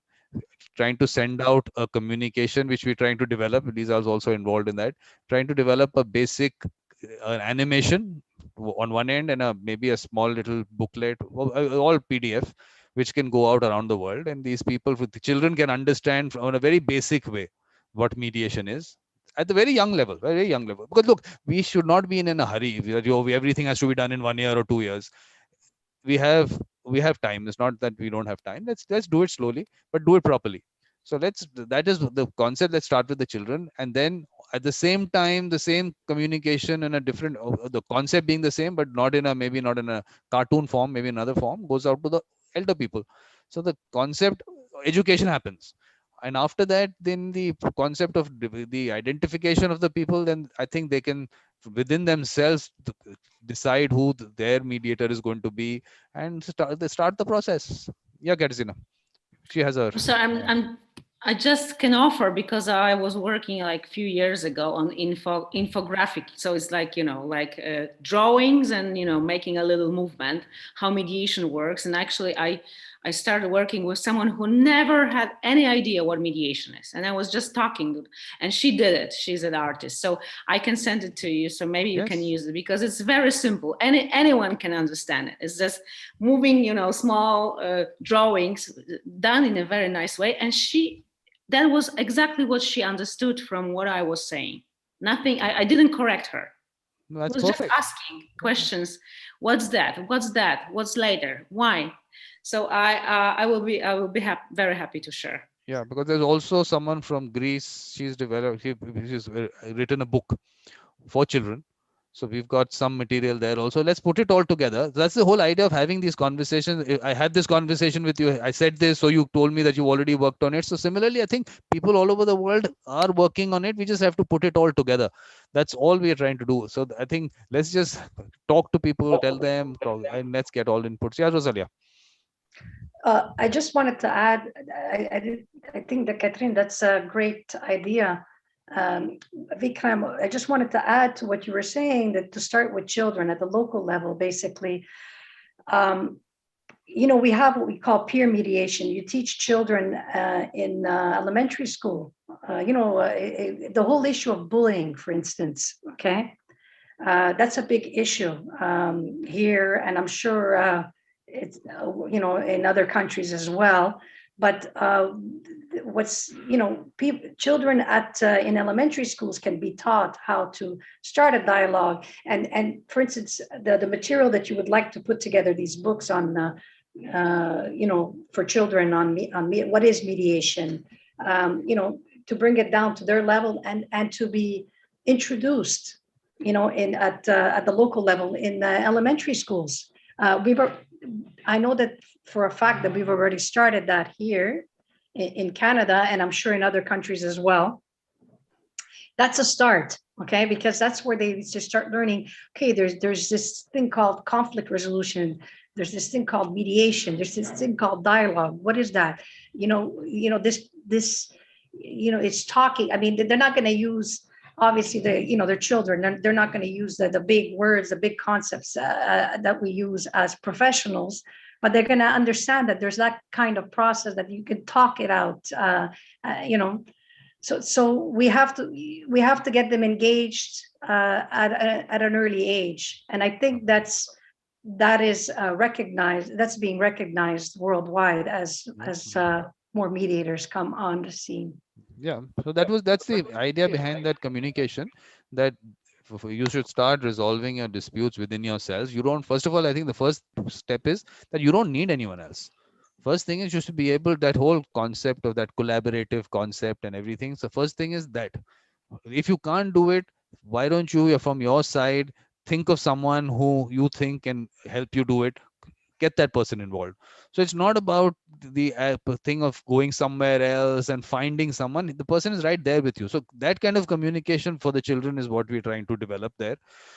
trying to send out a communication, which we're trying to develop. Lisa is also involved in that, trying to develop a basic animation on one end, and maybe a small little booklet, all PDF, which can go out around the world. And these people, the children, can understand on a very basic way what mediation is at the very young level, very young level. Because look, we should not be in a hurry. Everything has to be done in 1 year or 2 years. We have time. It's not that we don't have time. Let's do it slowly, but do it properly. So that is the concept. Let's start with the children, and then at the same time, the same communication in a different, the concept being the same, but maybe not in a cartoon form, maybe another form, goes out to the elder people. So the concept education happens. And after that, then the concept of the identification of the people, then I think they can within themselves decide who their mediator is going to be, and start the process. Yeah, Katarzyna. She has her. So I just can offer, because I was working like a few years ago on infographic. So it's like, drawings and, making a little movement, how mediation works. And actually I started working with someone who never had any idea what mediation is. And I was just talking, and she did it. She's an artist. So I can send it to you. So maybe you can use it, because it's very simple. Anyone can understand it. It's just moving, small drawings done in a very nice way. And that was exactly what she understood from what I was saying. Nothing, I didn't correct her. No, that's I was perfect. just asking questions. What's that? What's that? What's later? Why? So I will be very happy to share. Yeah, because there's also someone from Greece. She's written a book for children. So we've got some material there also. Let's put it all together. That's the whole idea of having these conversations. I had this conversation with you. I said this, so you told me that you already worked on it. So similarly, I think people all over the world are working on it. We just have to put it all together. That's all we are trying to do. So I think let's just talk to people, tell them, and let's get all inputs. Yeah, Rosalia. I just wanted to add, I think that Catherine, that's a great idea. Vikram, I just wanted to add to what you were saying, that to start with children at the local level, basically, we have what we call peer mediation. You teach children in elementary school, the whole issue of bullying, for instance, okay? That's a big issue here, and I'm sure it's, in other countries as well. But children in elementary schools can be taught how to start a dialogue. And for instance, the material that you would like to put together, these books on, for children on what is mediation, to bring it down to their level and to be introduced, at the local level in elementary schools. I know that for a fact that we've already started that here in Canada, and I'm sure in other countries as well. That's a start, okay? Because that's where they just start learning, okay, there's this thing called conflict resolution. There's this thing called mediation. There's this thing called dialogue. What is that? This, it's talking. I mean, they're not going to use, obviously, they're children. They're not going to use the big words, the big concepts that we use as professionals, but they're going to understand that there's that kind of process that you can talk it out, So we have to get them engaged at an early age, and I think that is recognized. That's being recognized worldwide as more mediators come on the scene. Yeah, so that's the idea behind that communication, that you should start resolving your disputes within yourselves. You don't, first of all, I think the first step is that you don't need anyone else. First thing is you should be able, that whole concept of that collaborative concept and everything. So first thing is that if you can't do it, why don't you, from your side, think of someone who you think can help you do it, get that person involved. So it's not about the thing of going somewhere else and finding someone. The person is right there with you. So that kind of communication for the children is what we're trying to develop there,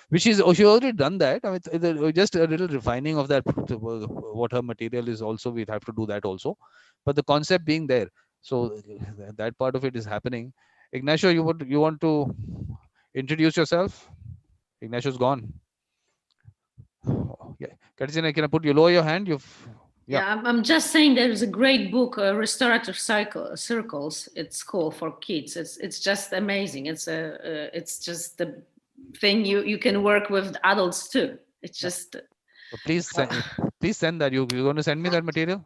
which is, she already done that. I mean, it's just a little refining of that, what her material is also, we have to do that also, but the concept being there. So that part of it is happening. Ignacio, you want to introduce yourself? Ignacio's gone. Yeah, Katarzyna, can I put you lower your hand? Yeah, I'm just saying there's a great book, Restorative Circles. It's called for kids. It's just amazing. It's just the thing you can work with adults too. It's just. So please send that. You're going to send me that material.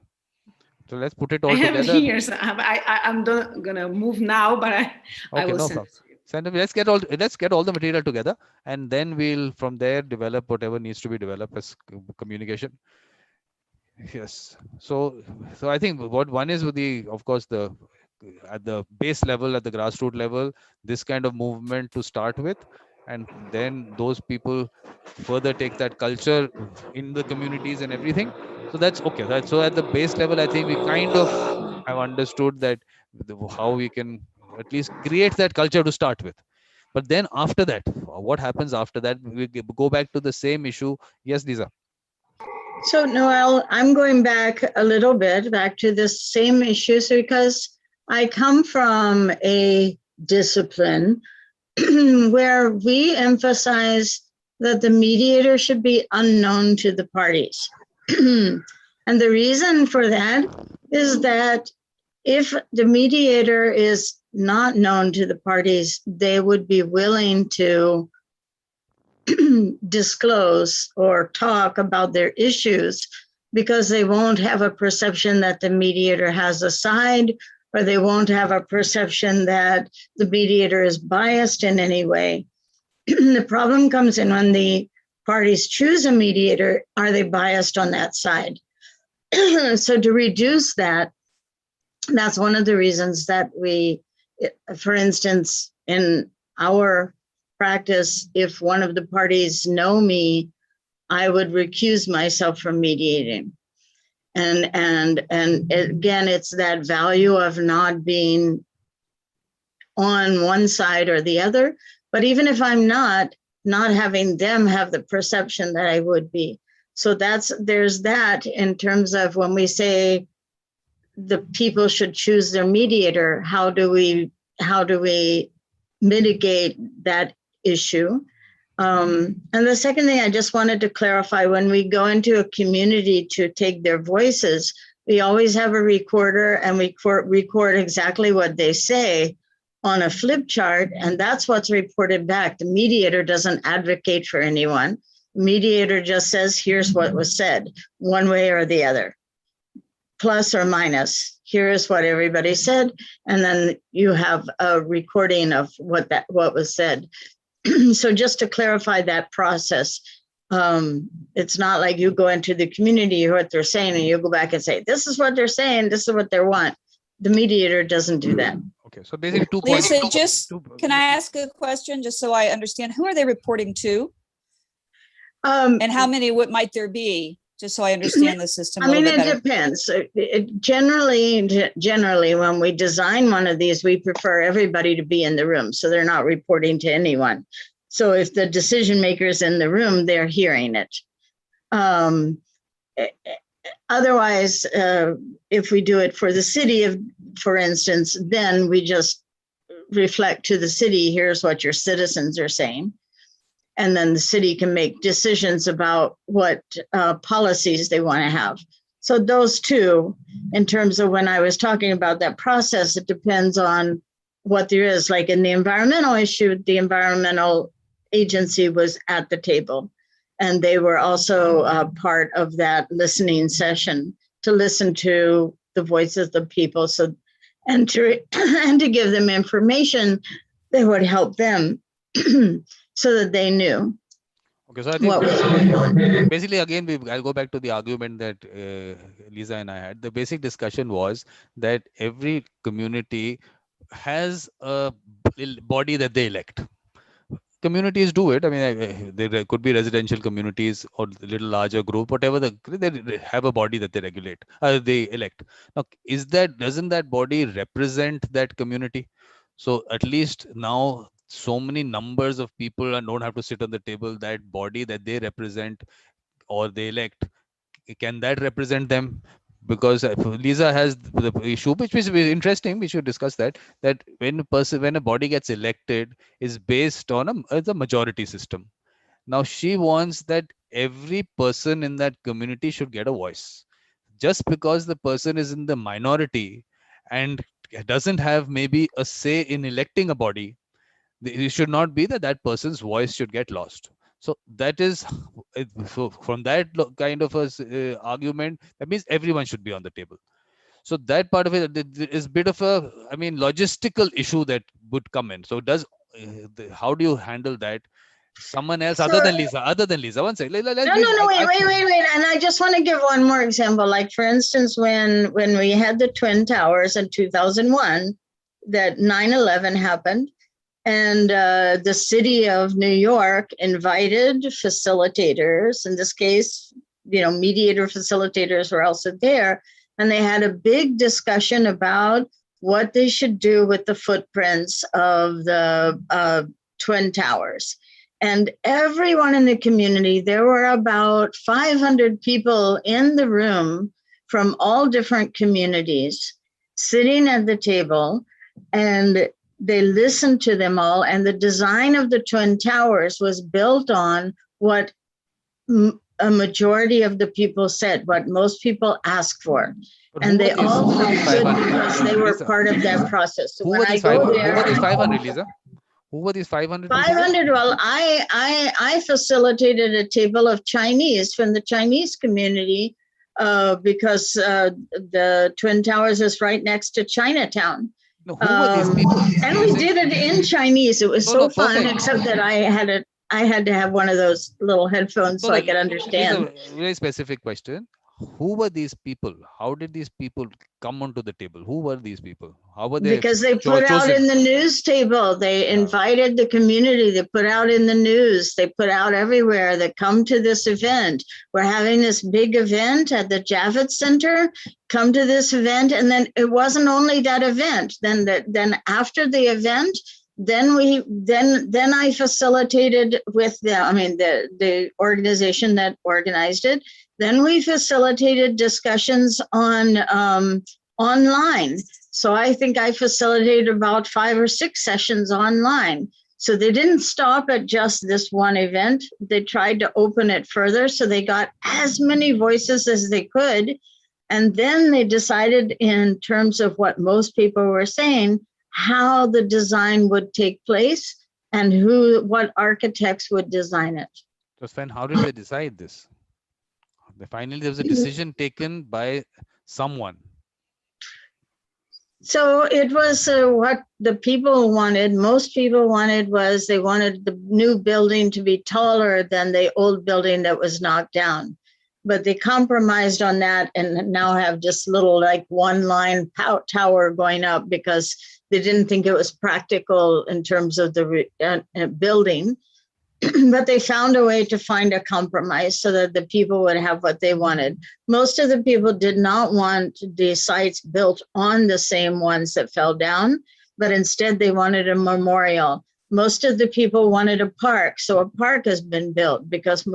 So let's put it all I have together. it here. So I'm not gonna move now, but I will send it. Send it. Let's get all the material together, and then we'll from there develop whatever needs to be developed as communication. Yes. So I think what one is with of course, at the base level, at the grassroots level, this kind of movement to start with, and then those people further take that culture in the communities and everything. So that's okay. So at the base level, I think we kind of have understood that how we can at least create that culture to start with. But then after that, what happens after that? We go back to the same issue. Yes, Lisa. So Noel, I'm going back a little bit, back to this same issue. So because I come from a discipline where we emphasize that the mediator should be unknown to the parties. And the reason for that is that if the mediator is not known to the parties, they would be willing to disclose or talk about their issues because they won't have a perception that the mediator has a side, or they won't have a perception that the mediator is biased in any way. The problem comes in when the parties choose a mediator, are they biased on that side? So to reduce that, that's one of the reasons that we, for instance, in our practice, if one of the parties know me, I would recuse myself from mediating. And again, it's that value of not being on one side or the other. But even if I'm not having them have the perception that I would be. So there's that in terms of when we say the people should choose their mediator, how do we mitigate that issue? And the second thing I just wanted to clarify, when we go into a community to take their voices, we always have a recorder and we record exactly what they say on a flip chart, and that's what's reported back. The mediator doesn't advocate for anyone. The mediator just says, here's what was said, one way or the other, plus or minus. Here's what everybody said, and then you have a recording of what was said. So just to clarify that process, it's not like you go into the community, you hear what they're saying, and you go back and say, this is what they're saying, this is what they want. The mediator doesn't do that. Okay, so basically 2 points. Lisa, can I ask a question just so I understand? Who are they reporting to? And how many might there be? Just so I understand the system a little bit better. It depends. Generally, when we design one of these, we prefer everybody to be in the room, so they're not reporting to anyone. So if the decision maker is in the room, they're hearing it. otherwise, if we do it for the city, for instance, then we just reflect to the city, here's what your citizens are saying. And then the city can make decisions about what policies they want to have. So those two, in terms of when I was talking about that process, it depends on what there is. Like in the environmental issue, the environmental agency was at the table. And they were also part of that listening session to listen to the voices of the people. So, and to give them information that would help them so that they knew. Okay, so I think basically, again, I'll go back to the argument that Lisa and I had. The basic discussion was that every community has a body that they elect. Communities do it. I mean, there could be residential communities or a little larger group, whatever. They have a body that they regulate, they elect. Now, doesn't that body represent that community? So at least now, so many numbers of people and don't have to sit on the table. That body that they represent or they elect, can that represent them? Because Lisa has the issue, which is interesting. We should discuss that when a body gets elected is based on a majority system. Now she wants that every person in that community should get a voice. Just because the person is in the minority and doesn't have maybe a say in electing a body, it should not be that person's voice should get lost. So that is, so from that kind of a argument, that means everyone should be on the table. So that part of it is a bit of a, I mean, logistical issue that would come in. So how do you handle that? Someone else other than Lisa. One second. Wait. And I just want to give one more example. Like, for instance, when we had the Twin Towers in 2001, that 9/11 happened. And the city of New York invited facilitators. In this case, mediator facilitators were also there. And they had a big discussion about what they should do with the footprints of the Twin Towers. And everyone in the community, there were about 500 people in the room from all different communities sitting at the table, and they listened to them all. And the design of the Twin Towers was built on what a majority of the people said, what most people asked for. And they all felt good because they were part of that process. So when I go there, who were these 500, Lisa? Who were these 500? 500. Well, I facilitated a table of Chinese from the Chinese community because the Twin Towers is right next to Chinatown. No, who were these people? And we did it in Chinese. It was fun, except that I had to have one of those little headphones so I could understand. It's a very specific question. Who were these people? How did these people come onto the table? Who were these people? How were they? Because they put out in the news table. They invited the community. They put out in the news. They put out everywhere that come to this event. We're having this big event at the Javits Center. Come to this event. And then it wasn't only that event. Then after the event, then I facilitated with the organization that organized it. Then we facilitated discussions on online. So I think I facilitated about 5 or 6 sessions online. So they didn't stop at just this one event. They tried to open it further. So they got as many voices as they could. And then they decided, in terms of what most people were saying, how the design would take place and what architects would design it. So Sven, how did they decide this? Finally, there was a decision taken by someone. So it was what the people wanted. Most people wanted they wanted the new building to be taller than the old building that was knocked down. But they compromised on that and now have just little one line tower going up because they didn't think it was practical in terms of the building. But they found a way to find a compromise so that the people would have what they wanted. Most of the people did not want the sites built on the same ones that fell down, but instead they wanted a memorial. Most of the people wanted a park. So a park has been built because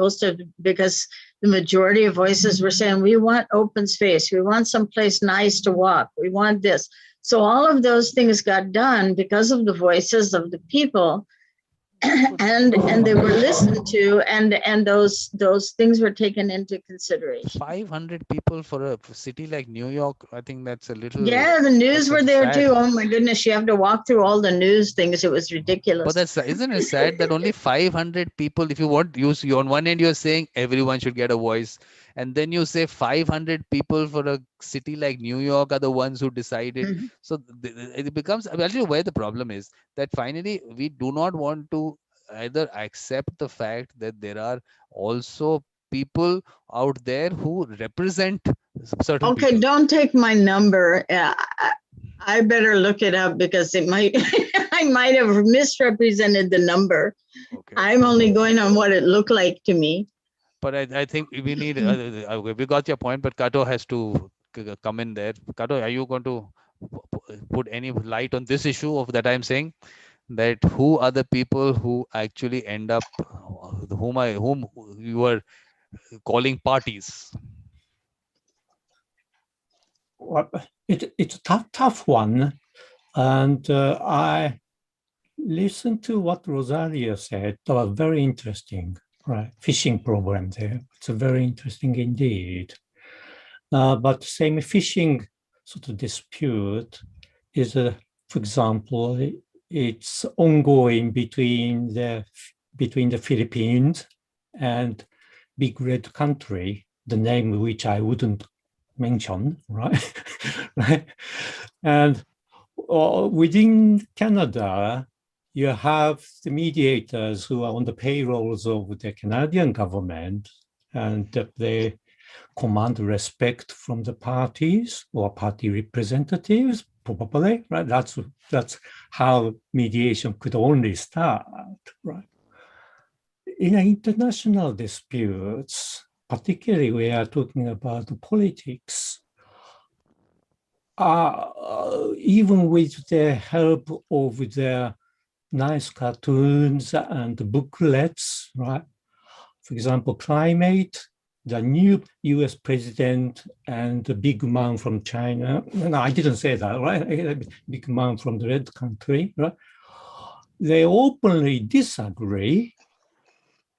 the majority of voices were saying, we want open space. We want someplace nice to walk. We want this. So all of those things got done because of the voices of the people. And they were listened to, and those things were taken into consideration. 500 people for a city like New York, I think that's a little. Yeah, the news were there sad. too. Oh my goodness, you have to walk through all the news things. It was ridiculous. But isn't it sad that only 500 people, if you want, you on one end you're saying everyone should get a voice, and then you say 500 people for a city like New York are the ones who decided. Mhm. So it becomes, I'll tell you where the problem is, that finally we do not want to either accept the fact that there are also people out there who represent certain Okay, people. don't take my number. I better look it up because it might I might have misrepresented the number. Okay. I'm only going on what it looked like to me. But I think we need, we got your point, but Kato has to come in there. Kato, are you going to put any light on this issue of that I'm saying? That who are the people who actually end up, whom you are calling parties? Well, it's a tough one. And I listened to what Rosario said. That was very interesting, right? Fishing program there. It's a very interesting indeed. But same fishing sort of dispute is, for example, it's ongoing between the Philippines and big red country, the name which I wouldn't mention, right? Right? And within Canada, you have the mediators who are on the payrolls of the Canadian government, and they command respect from the parties or party representatives, probably, right? That's how mediation could only start, right? In international disputes, particularly we are talking about politics, even with the help of the nice cartoons and booklets, right? For example, climate, the new US president and the big man from China. No, I didn't say that, right? Big man from the red country, right? They openly disagree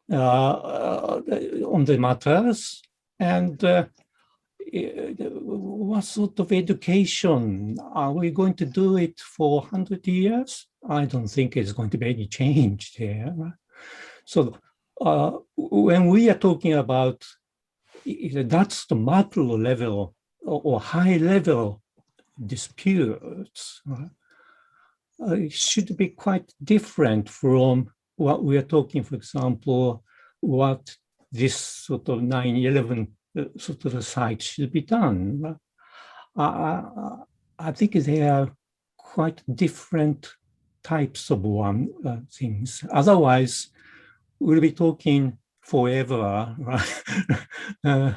on the matters. And what sort of education? Are we going to do it for 100 years? I don't think it's going to be any change there. Right? So when we are talking about, that's the macro level or high level disputes, right? It should be quite different from what we are talking, for example, what this sort of 9/11 sort of site should be done. I think they are quite different types of things. Otherwise, we'll be talking forever, right?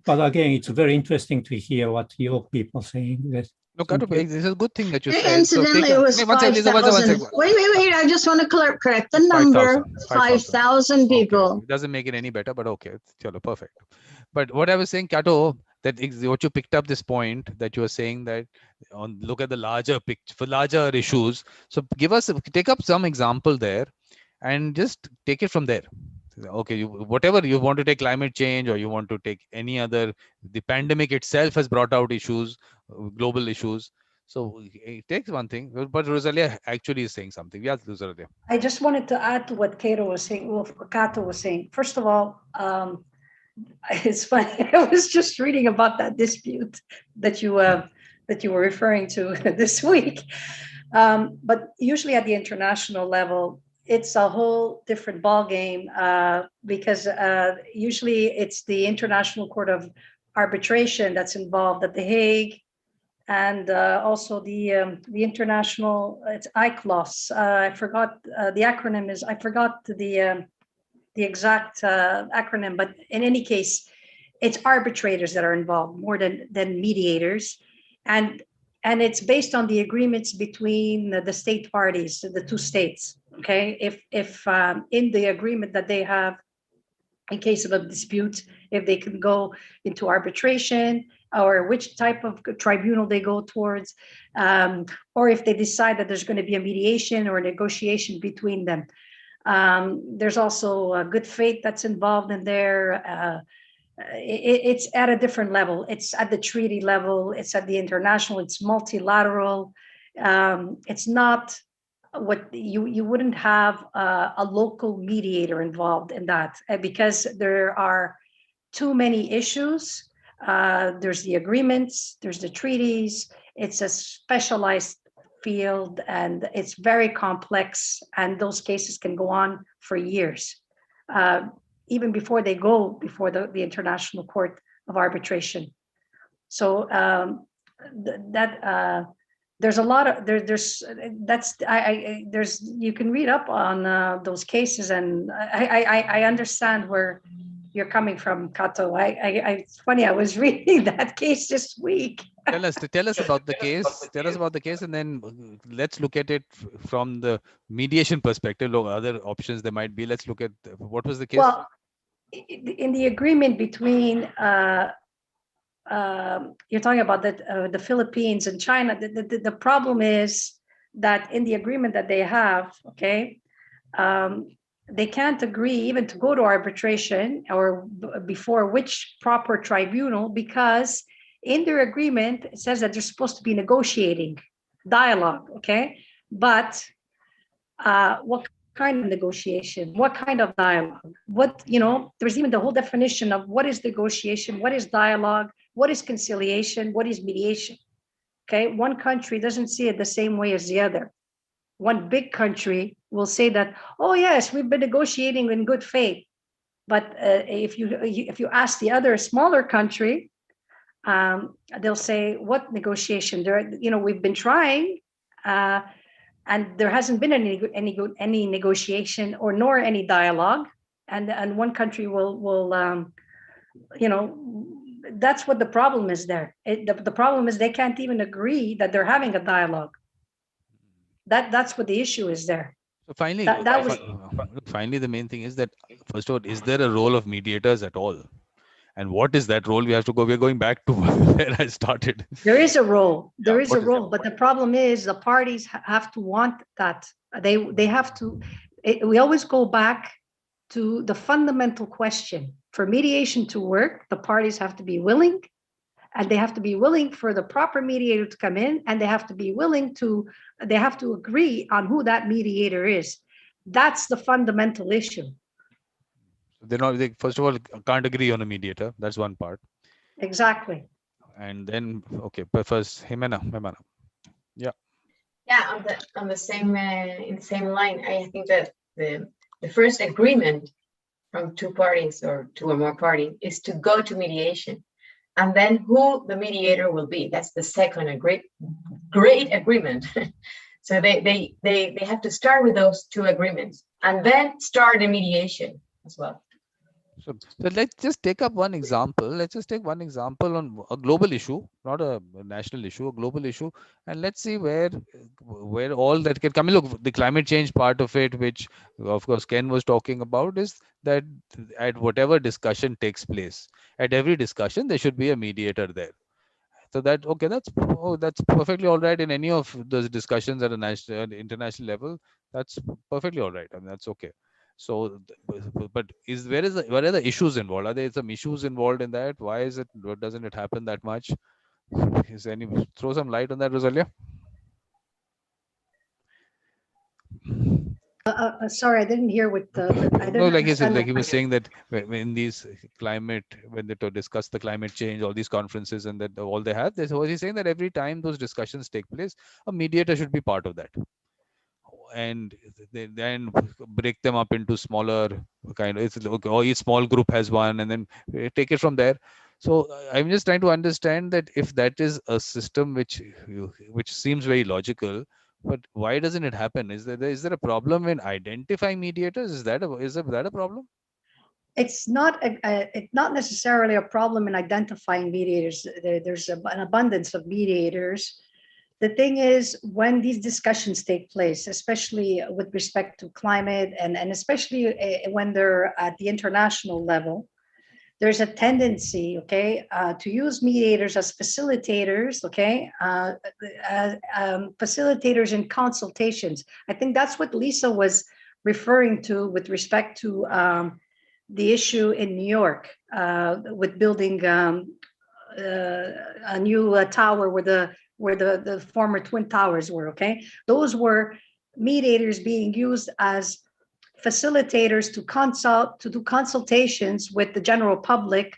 But again, it's very interesting to hear what your people are saying. No, Kato, this is a good thing that you said. Incidentally, it was 5,000. Wait, I just want to correct the number. 5,000 people. Okay. It doesn't make it any better, but okay, perfect. But what I was saying, Kato, that what you picked up this point that you were saying that look at the larger picture for larger issues. So take up some example there and just take it from there. Okay, whatever you want to take climate change or you want to take any other, the pandemic itself has brought out issues, global issues. So it takes one thing, but Rosalia actually is saying something. Yeah, Rosalia. I just wanted to add to what Kato was saying. First of all, it's funny. I was just reading about that dispute that you were referring to this week. But usually at the international level, it's a whole different ballgame because usually it's the International Court of Arbitration that's involved at The Hague, and also the international, it's ICLOS. I forgot the acronym is. I forgot the exact acronym, but in any case, it's arbitrators that are involved more than mediators, and it's based on the agreements between the state parties, the two states. Okay, if in the agreement that they have, in case of a dispute, if they can go into arbitration, or which type of tribunal they go towards, or if they decide that there's going to be a mediation or a negotiation between them. There's also a good faith that's involved in there. It's at a different level. It's at the treaty level. It's at the international. It's multilateral. It's not what you wouldn't have a local mediator involved in that, because there are too many issues. There's the agreements, there's the treaties. It's a specialized field and it's very complex, and those cases can go on for years, even before they go before the International Court of Arbitration. So there's a lot of there's you can read up on those cases, and I understand where you're coming from, Kato. It's funny, I was reading that case this week. Tell us about the case. Tell us about the case, and then let's look at it from the mediation perspective. Look, other options there might be. Let's look at what was the case. Well, in the agreement between you're talking about the Philippines and China. The problem is that in the agreement that they have, okay, they can't agree even to go to arbitration or before which proper tribunal, because in their agreement it says that they're supposed to be negotiating dialogue, okay? But what kind of negotiation? What kind of dialogue? What, there's even the whole definition of what is negotiation, what is dialogue, what is conciliation, what is mediation, okay? One country doesn't see it the same way as the other. One big country will say that, oh yes, we've been negotiating in good faith. But if you ask the other smaller country, they'll say, what negotiation? We've been trying, and there hasn't been any negotiation or nor any dialogue. And one country will that's what the problem is there. The problem is they can't even agree that they're having a dialogue. That's what the issue is there. So finally, finally, the main thing is that, first of all, is there a role of mediators at all? And what is that role? We're going back to where I started. There is a role. There is a role, but the problem is the parties have to want that. They have to. We always go back to the fundamental question. For mediation to work, the parties have to be willing, and they have to be willing for the proper mediator to come in, and they have to be willing to. They have to agree on who that mediator is. That's the fundamental issue. They first of all can't agree on a mediator. That's one part. Exactly. And then, okay, but first, Himena. Yeah. Yeah, on the same in the same line, I think that the first agreement from two parties or two or more parties is to go to mediation, and then who the mediator will be. That's the second great agreement. So they have to start with those two agreements and then start a mediation as well. So let's just take up one example. Let's just take one example on a global issue, not a national issue, a global issue, and let's see where all that can come in. Look, the climate change part of it, which of course Ken was talking about, is that at whatever discussion takes place, at every discussion there should be a mediator there. So that's perfectly all right in any of those discussions at a national, international level. That's perfectly all right, and that's okay. So, but where are the issues involved? Are there some issues involved in that? Why doesn't it happen that much? Throw some light on that, Rosalia? Sorry, I didn't hear what no, like he said, like he was saying that in these when they discuss the climate change, all these conferences, and that all they have, was he saying that every time those discussions take place, a mediator should be part of that. And they then break them up into smaller kind of, each small group has one, and then take it from there. So I'm just trying to understand that if that is a system which seems very logical, but why doesn't it happen? Is there a problem in identifying mediators? Is that a problem? It's not necessarily a problem in identifying mediators. There's an abundance of mediators. the thing is, when these discussions take place, especially with respect to climate, and especially when they're at the international level, there's a tendency, okay, to use mediators as facilitators, okay, facilitators in consultations. I think that's what Lisa was referring to with respect to the issue in New York with building a new tower where the former Twin Towers were, okay? Those were mediators being used as facilitators to do consultations with the general public,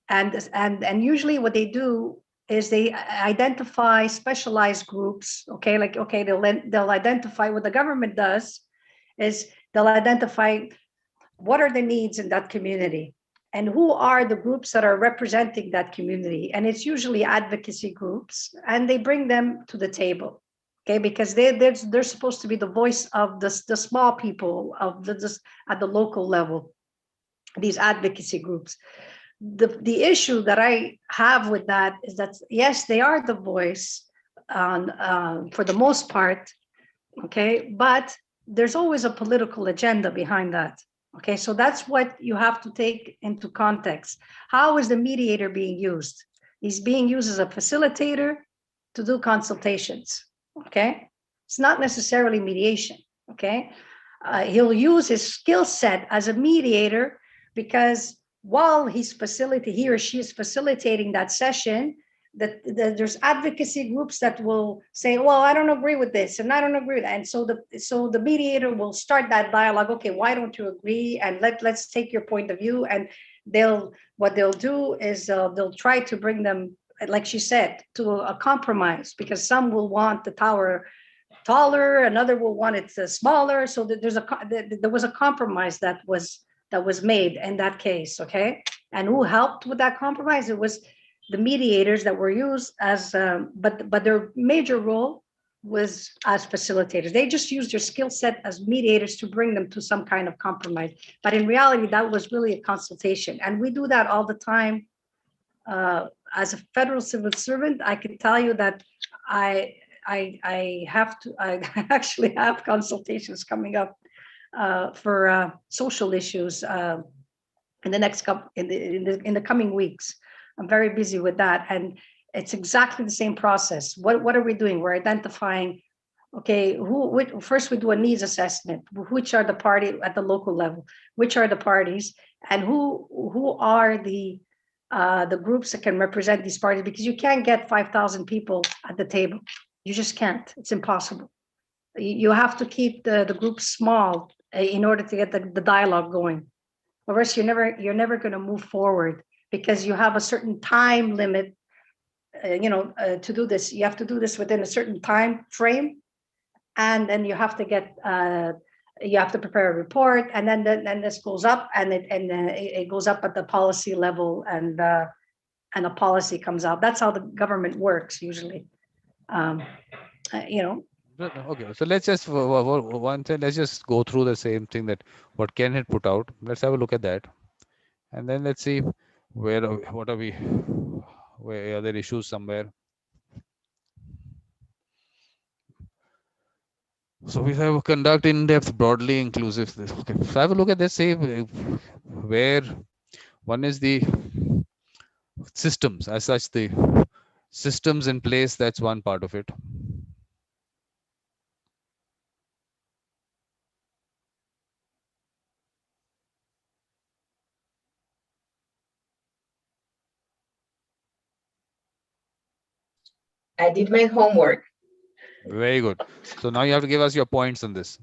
and usually what they do is they identify specialized groups, okay, like, okay, they'll identify, what the government does is they'll identify what are the needs in that community and who are the groups that are representing that community, and it's usually advocacy groups, and they bring them to the table. Okay, because they're supposed to be the voice of the small people of at the local level, these advocacy groups. The issue that I have with that is that, yes, they are the voice for the most part, okay, but there's always a political agenda behind that. Okay, so that's what you have to take into context. How is the mediator being used? He's being used as a facilitator to do consultations. Okay, it's not necessarily mediation. Okay, he'll use his skill set as a mediator, because while he or she is facilitating that session, that there's advocacy groups that will say, well, I don't agree with this and I don't agree with that. And so the mediator will start that dialogue. Okay, why don't you agree? And let's take your point of view. And what they'll do is they'll try to bring them, like she said, to a compromise, because some will want the tower taller, another will want it smaller. So that there was a compromise that was made in that case. Okay, and who helped with that compromise? It was the mediators that were used as, but their major role was as facilitators. They just used their skill set as mediators to bring them to some kind of compromise. But in reality, that was really a consultation, and we do that all the time. As a federal civil servant, I can tell you that I actually have consultations coming up for social issues in the coming weeks. I'm very busy with that, and it's exactly the same process. What are we doing? We're identifying, okay, first we do a needs assessment. Which are the party at the local level? Which are the parties, and who are the groups that can represent these parties? Because you can't get 5,000 people at the table. You just can't. It's impossible. You have to keep the group small in order to get the dialogue going. Or else you're never going to move forward, because you have a certain time limit, to do this. You have to do this within a certain time frame, and then you have to prepare a report, and then this goes up, and it goes up at the policy level, and a policy comes out. That's how the government works usually. Okay, so let's just let's just go through the same thing that what Ken had put out. Let's have a look at that, and then let's see where are there issues somewhere. So we have conduct in-depth, broadly inclusive. Okay, so have a look at this. Say where one is the systems as such, the systems in place. That's one part of it. I did my homework. Very good. So now you have to give us your points on this.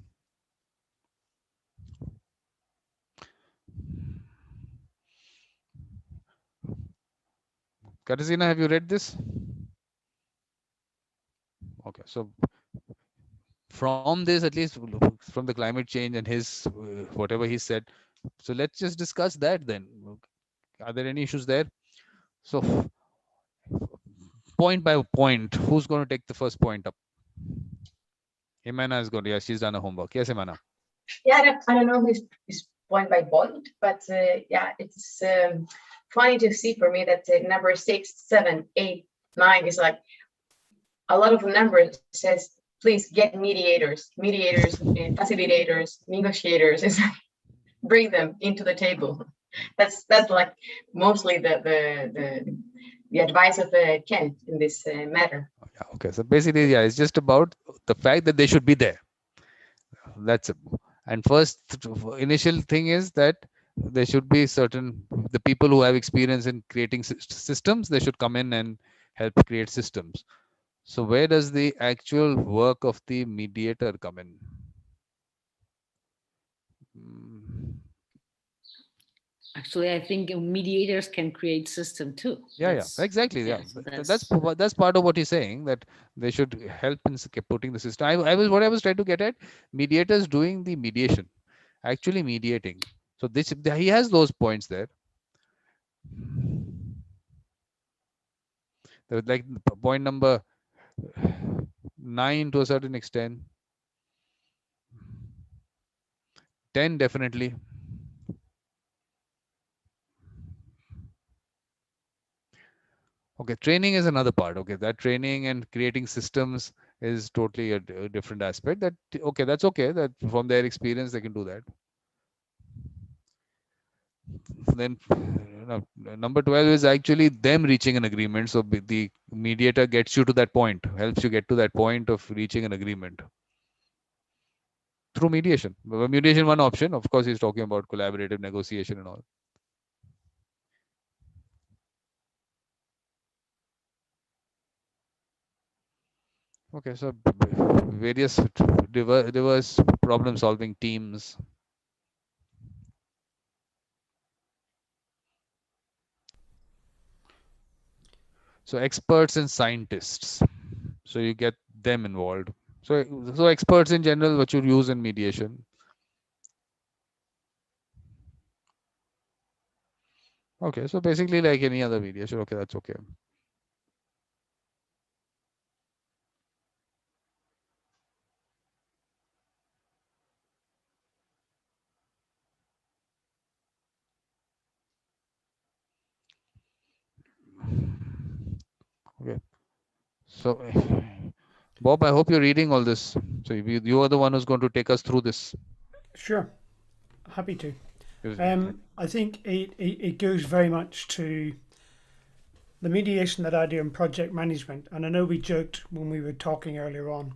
Katarzyna, have you read this? Okay, so from this, at least from the climate change and his whatever he said, so let's just discuss that then. Are there any issues there? So point by point, who's going to take the first point up? Imana is going to, yeah, she's done her homework. Yes, Imana. Yeah, I don't know who's point by point, but yeah, it's funny to see for me that number 6, 7, 8, 9 is like a lot of numbers says, please get mediators, facilitators, negotiators, bring them into the table. That's like mostly the advice of Ken in this matter. Yeah, okay, so basically, yeah, it's just about the fact that they should be there. That's it. And first initial thing is that there should be the people who have experience in creating systems, they should come in and help create systems. So where does the actual work of the mediator come in? Actually, I think mediators can create system too. Yeah, exactly. Yes, that's part of what he's saying, that they should help in putting the system. What I was trying to get at, mediators doing the mediation, actually mediating. So he has those points there. There was like point number 9 to a certain extent. 10 definitely. Okay, training is another part. Okay, that training and creating systems is totally a different aspect. That's okay. That from their experience they can do that. Then number 12 is actually them reaching an agreement. So the mediator gets you to that point, helps you get to that point of reaching an agreement through mediation. Mediation, one option. Of course, he's talking about collaborative negotiation and all. Okay, so various diverse problem solving teams. So experts and scientists. So you get them involved. So experts in general, what you use in mediation. Okay, so basically like any other mediation. Okay, that's okay. Okay. So, Bob, I hope you're reading all this. So you are the one who's going to take us through this. Sure, happy to. I think it goes very much to the mediation that I do in project management. And I know we joked when we were talking earlier on.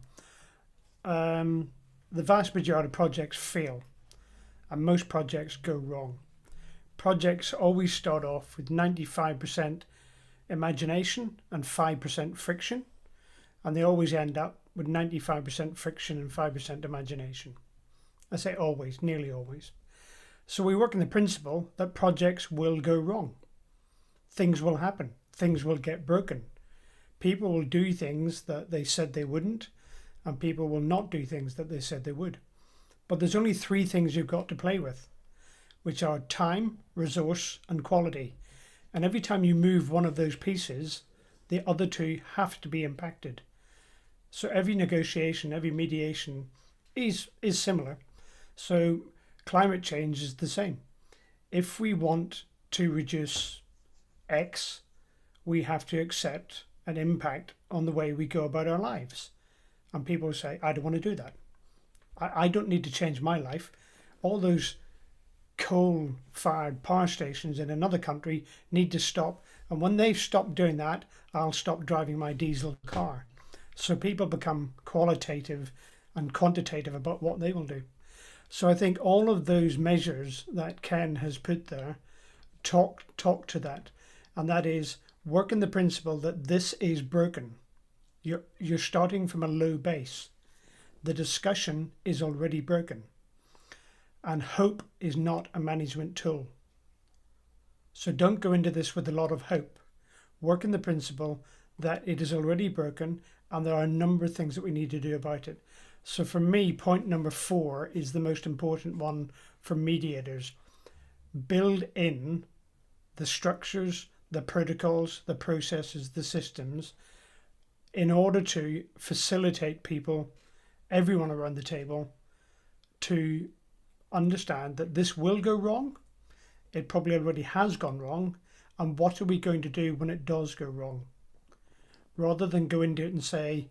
The vast majority of projects fail, and most projects go wrong. Projects always start off with 95% imagination and 5% friction, and they always end up with 95% friction and 5% imagination. I say always, nearly always. So we work on the principle that projects will go wrong. Things will happen. Things will get broken. People will do things that they said they wouldn't, and people will not do things that they said they would. But there's only 3 things you've got to play with, which are time, resource, and quality. And every time you move one of those pieces, the other 2 have to be impacted. So every negotiation, every mediation is similar. So climate change is the same. If we want to reduce X, we have to accept an impact on the way we go about our lives. And people say, I don't want to do that. I don't need to change my life. All those coal-fired power stations in another country need to stop. And when they've stopped doing that, I'll stop driving my diesel car. So people become qualitative and quantitative about what they will do. So I think all of those measures that Ken has put there talk to that. And that is work in the principle that this is broken. You're starting from a low base. The discussion is already broken. And hope is not a management tool. So don't go into this with a lot of hope. Work in the principle that it is already broken and there are a number of things that we need to do about it. So for me, point number 4 is the most important one for mediators. Build in the structures, the protocols, the processes, the systems in order to facilitate people, everyone around the table, to understand that this will go wrong. It probably already has gone wrong. And what are we going to do when it does go wrong? rather than go into it and say,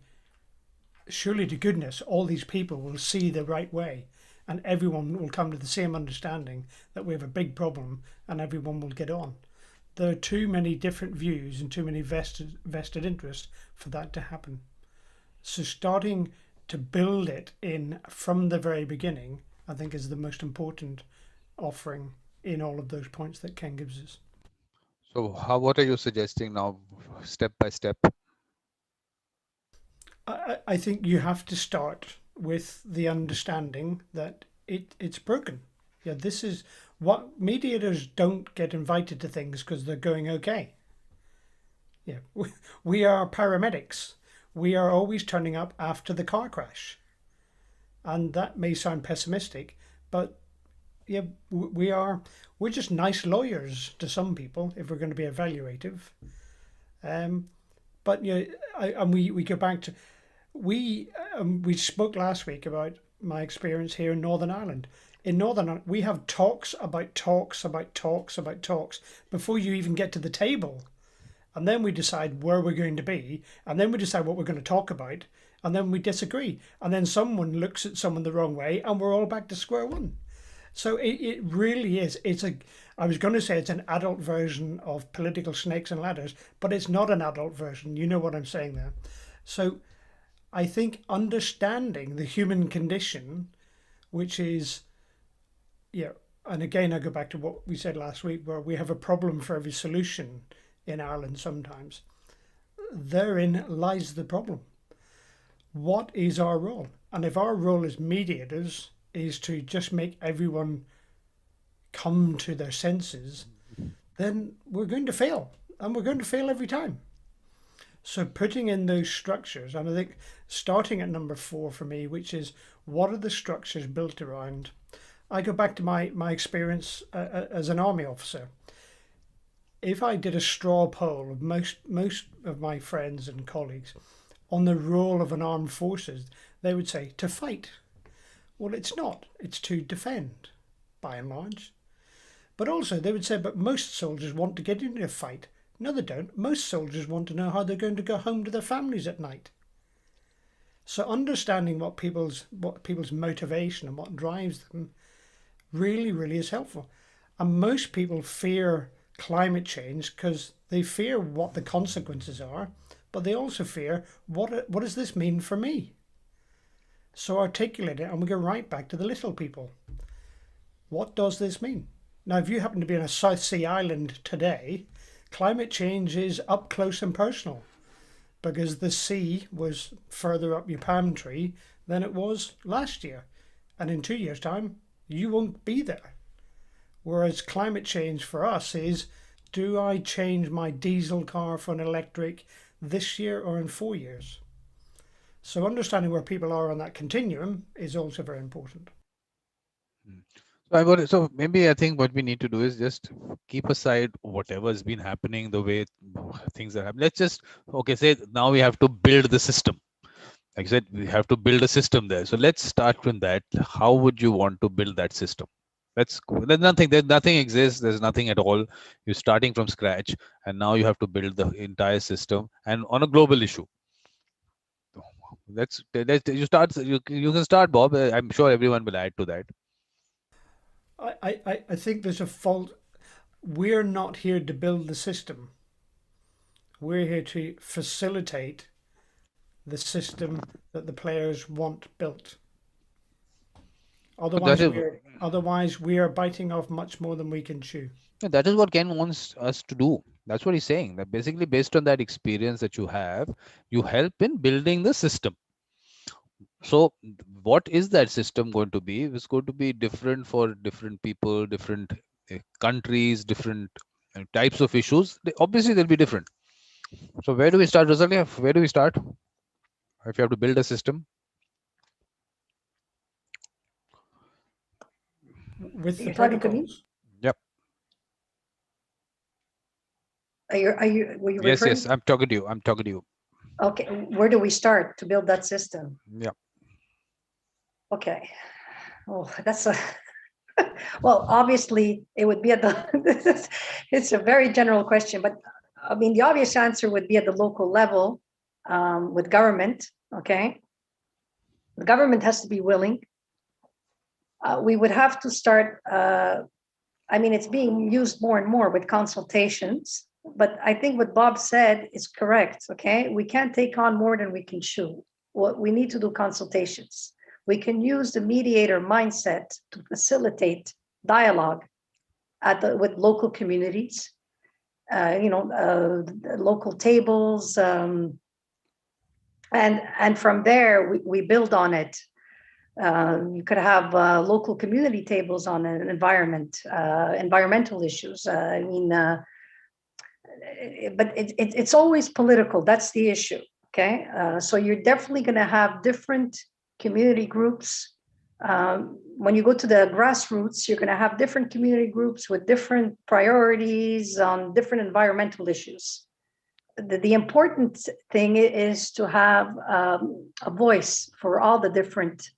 surely to goodness, all these people will see the right way and everyone will come to the same understanding that we have a big problem and everyone will get on. There are too many different views and too many vested interests for that to happen. So starting to build it in from the very beginning, I think, is the most important offering in all of those points that Ken gives us. So what are you suggesting now, step by step? I think you have to start with the understanding that it's broken. Yeah, this is what mediators don't get invited to things because they're going okay. Yeah, we are paramedics. We are always turning up after the car crash. And that may sound pessimistic, but yeah, we're just nice lawyers to some people if we're going to be evaluative. But you know, and we go back to we spoke last week about my experience here in Northern Ireland. In Northern Ireland, we have talks about talks about talks about talks before you even get to the table. And then we decide where we're going to be, and then we decide what we're going to talk about, and then we disagree. And then someone looks at someone the wrong way, and we're all back to square one. So it really is. I was going to say it's an adult version of political snakes and ladders, but it's not an adult version. You know what I'm saying there. So I think understanding the human condition, which is, yeah, and again, I go back to what we said last week, where we have a problem for every solution in Ireland sometimes. Therein lies the problem. What is our role? And if our role as mediators is to just make everyone come to their senses, then we're going to fail. And we're going to fail every time. So putting in those structures, and I think starting at number 4 for me, which is what are the structures built around? I go back to my experience as an army officer. If I did a straw poll of most of my friends and colleagues on the role of an armed forces, they would say to fight. Well, it's not. It's to defend, by and large. But also they would say, but most soldiers want to get into a fight. No, they don't. Most soldiers want to know how they're going to go home to their families at night. So understanding what people's motivation and what drives them really, really is helpful. And most people fear climate change because they fear what the consequences are, but they also fear what does this mean for me? So articulate it, and we go right back to the little people. What does this mean? Now, if you happen to be in a South Sea island today, climate change is up close and personal because the sea was further up your palm tree than it was last year. And in 2 years' time, you won't be there. Whereas climate change for us is, do I change my diesel car for an electric this year or in 4 years? So understanding where people are on that continuum is also very important. So maybe I think what we need to do is just keep aside whatever's been happening, the way things are happening. Let's just, say now we have to build the system. Like I said, we have to build a system there. So let's start from that. How would you want to build that system? There's nothing exists. There's nothing at all. You're starting from scratch, and now you have to build the entire system and on a global issue. You can start, Bob. I'm sure everyone will add to that. I think there's a fault. We're not here to build the system. We're here to facilitate the system that the players want built. Otherwise, we are biting off much more than we can chew. That is what Ken wants us to do. That's what he's saying. That basically, based on that experience that you have, you help in building the system. So what is that system going to be? It's going to be different for different people, different countries, different types of issues. Obviously, they'll be different. So where do we start, Rosalia? Where do we start? If you have to build a system? With the talking to me? Yep. Were you Yes, referring? yes, I'm talking to you. Okay, where do we start to build that system? Yeah. Okay. Oh, that's a well, obviously it would be at the it's a very general question, but I mean the obvious answer would be at the local level, with government, okay? The government has to be willing. We would have to start, I mean, it's being used more and more with consultations, but I think what Bob said is correct, okay? We can't take on more than we can chew. What we need to do consultations. We can use the mediator mindset to facilitate dialogue with local communities, local tables, and from there we build on it. You could have local community tables on an environmental issues. But it's always political. That's the issue. Okay, so you're definitely going to have different community groups. When you go to the grassroots, you're going to have different community groups with different priorities on different environmental issues. The important thing is to have a voice for all the different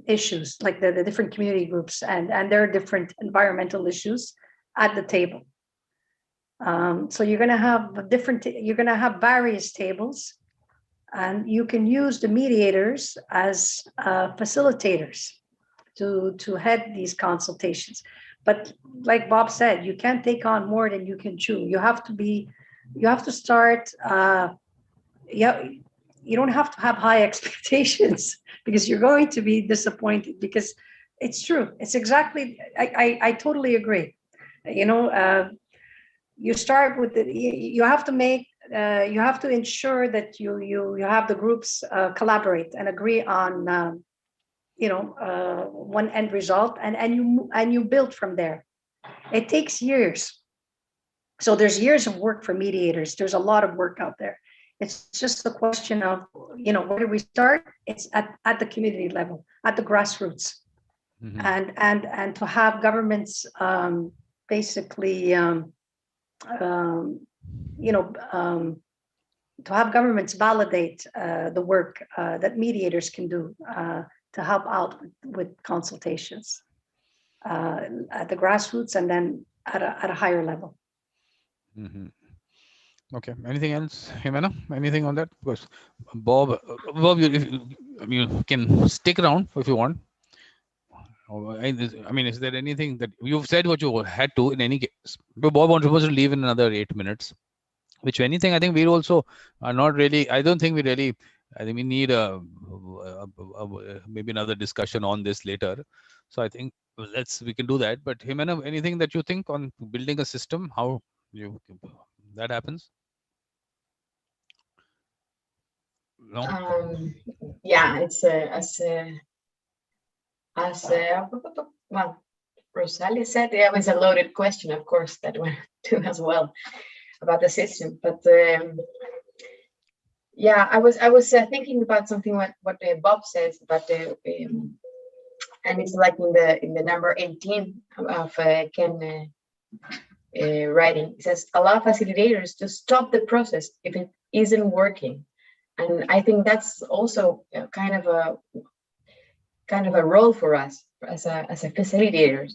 issues, like the different community groups and their different environmental issues at the table. So you're going to have various tables, and you can use the mediators as facilitators to head these consultations. But like Bob said, you can't take on more than you can chew. You have to start. You don't have to have high expectations because you're going to be disappointed, because it's true. It's exactly. I totally agree. You start with you have to ensure that you have the groups collaborate and agree on one end result, and you build from there. It takes years. So there's years of work for mediators. There's a lot of work out there. It's just a question of, where do we start? It's at the community level, at the grassroots. Mm-hmm. and to have governments basically to have governments validate the work that mediators can do to help out with consultations at the grassroots and then at a higher level. Mm-hmm. Okay. Anything else, Jimena? Anything on that? Because Bob, you can stick around if you want. I mean, is there anything that you've said what you had to in any case? But Bob was supposed to leave in another 8 minutes. Which anything, I think we also are not really. I don't think we really. I think we need maybe another discussion on this later. So I think we can do that. But Jimena, anything that you think on building a system, how that happens? No. Yeah, it's well, Rosalia said, it was a loaded question, of course, that one too as well about the system. But yeah, I was thinking about something what Bob says about the and it's like in the number 18 of Ken writing. It says allow facilitators to stop the process if it isn't working, and I think that's also kind of a role for us as a facilitators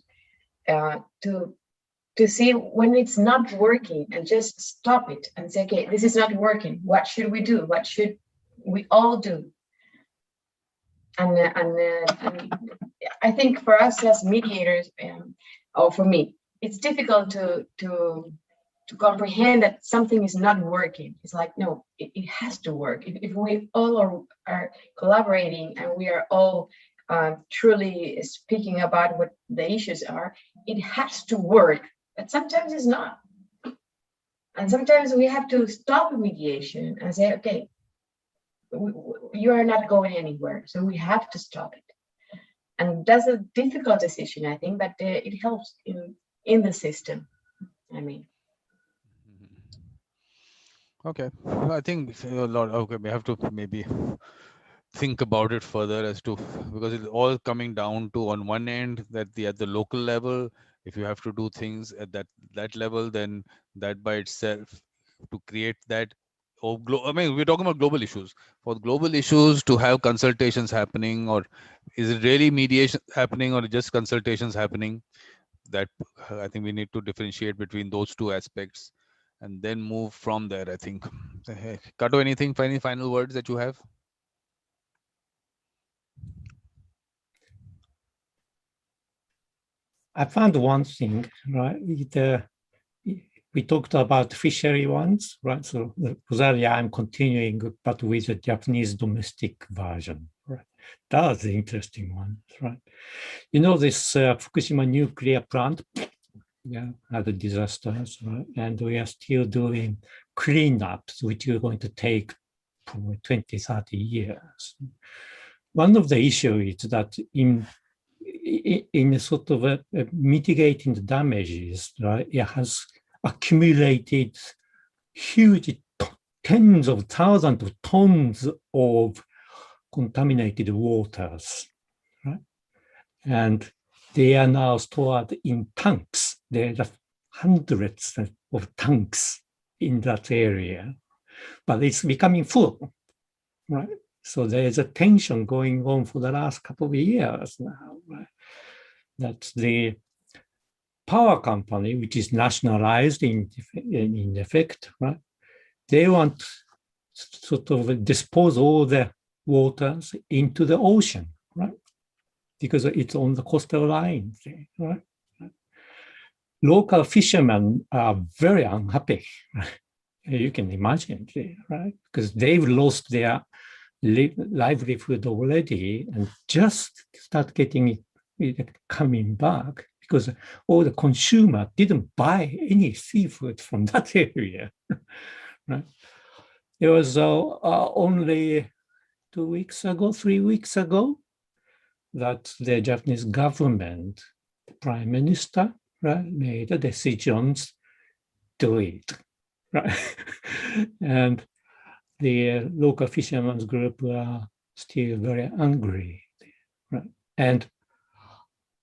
to see when it's not working and just stop it and say, okay, this is not working. What should we do? What should we all do? And I think for us as mediators, or for me, it's difficult to comprehend that something is not working. It's like, no, it has to work. If we all are collaborating and we are all truly speaking about what the issues are, it has to work. But sometimes it's not. And sometimes we have to stop mediation and say, okay, you are not going anywhere, so we have to stop it. And that's a difficult decision, I think, but it helps in the system. I mean. Okay, I think a lot. Okay, we have to maybe think about it further as to, because it's all coming down to, on one end, that at the local level, if you have to do things at that level, then that by itself, to create that, I mean, we're talking about global issues. For global issues to have consultations happening, or is it really mediation happening or just consultations happening? That I think we need to differentiate between those two aspects. and then move from there, I think. Kato, anything, any final words that you have? I found one thing, right? We talked about fishery ones, right? So Rosalia, I'm continuing, but with a Japanese domestic version, right? That was the interesting one, right? You know, this Fukushima nuclear plant, had a disasters, right? And we are still doing cleanups, which are going to take probably 20, 30 years. One of the issues is that in sort of mitigating the damages, right, it has accumulated huge tens of thousands of tons of contaminated waters, right? And they are now stored in tanks. There are hundreds of tanks in that area, but it's becoming full, right? So there's a tension going on for the last couple of years now, right? That the power company, which is nationalized in effect, right? They want to sort of dispose all the waters into the ocean, right? Because it's on the coastal line, right? Local fishermen are very unhappy. You can imagine, right? Because they've lost their livelihood already and just start getting it coming back because all the consumer didn't buy any seafood from that area, right? It was only 3 weeks ago, that the Japanese government, the prime minister, right, made the decisions to it, right? And the local fishermen's group are still very angry, right? And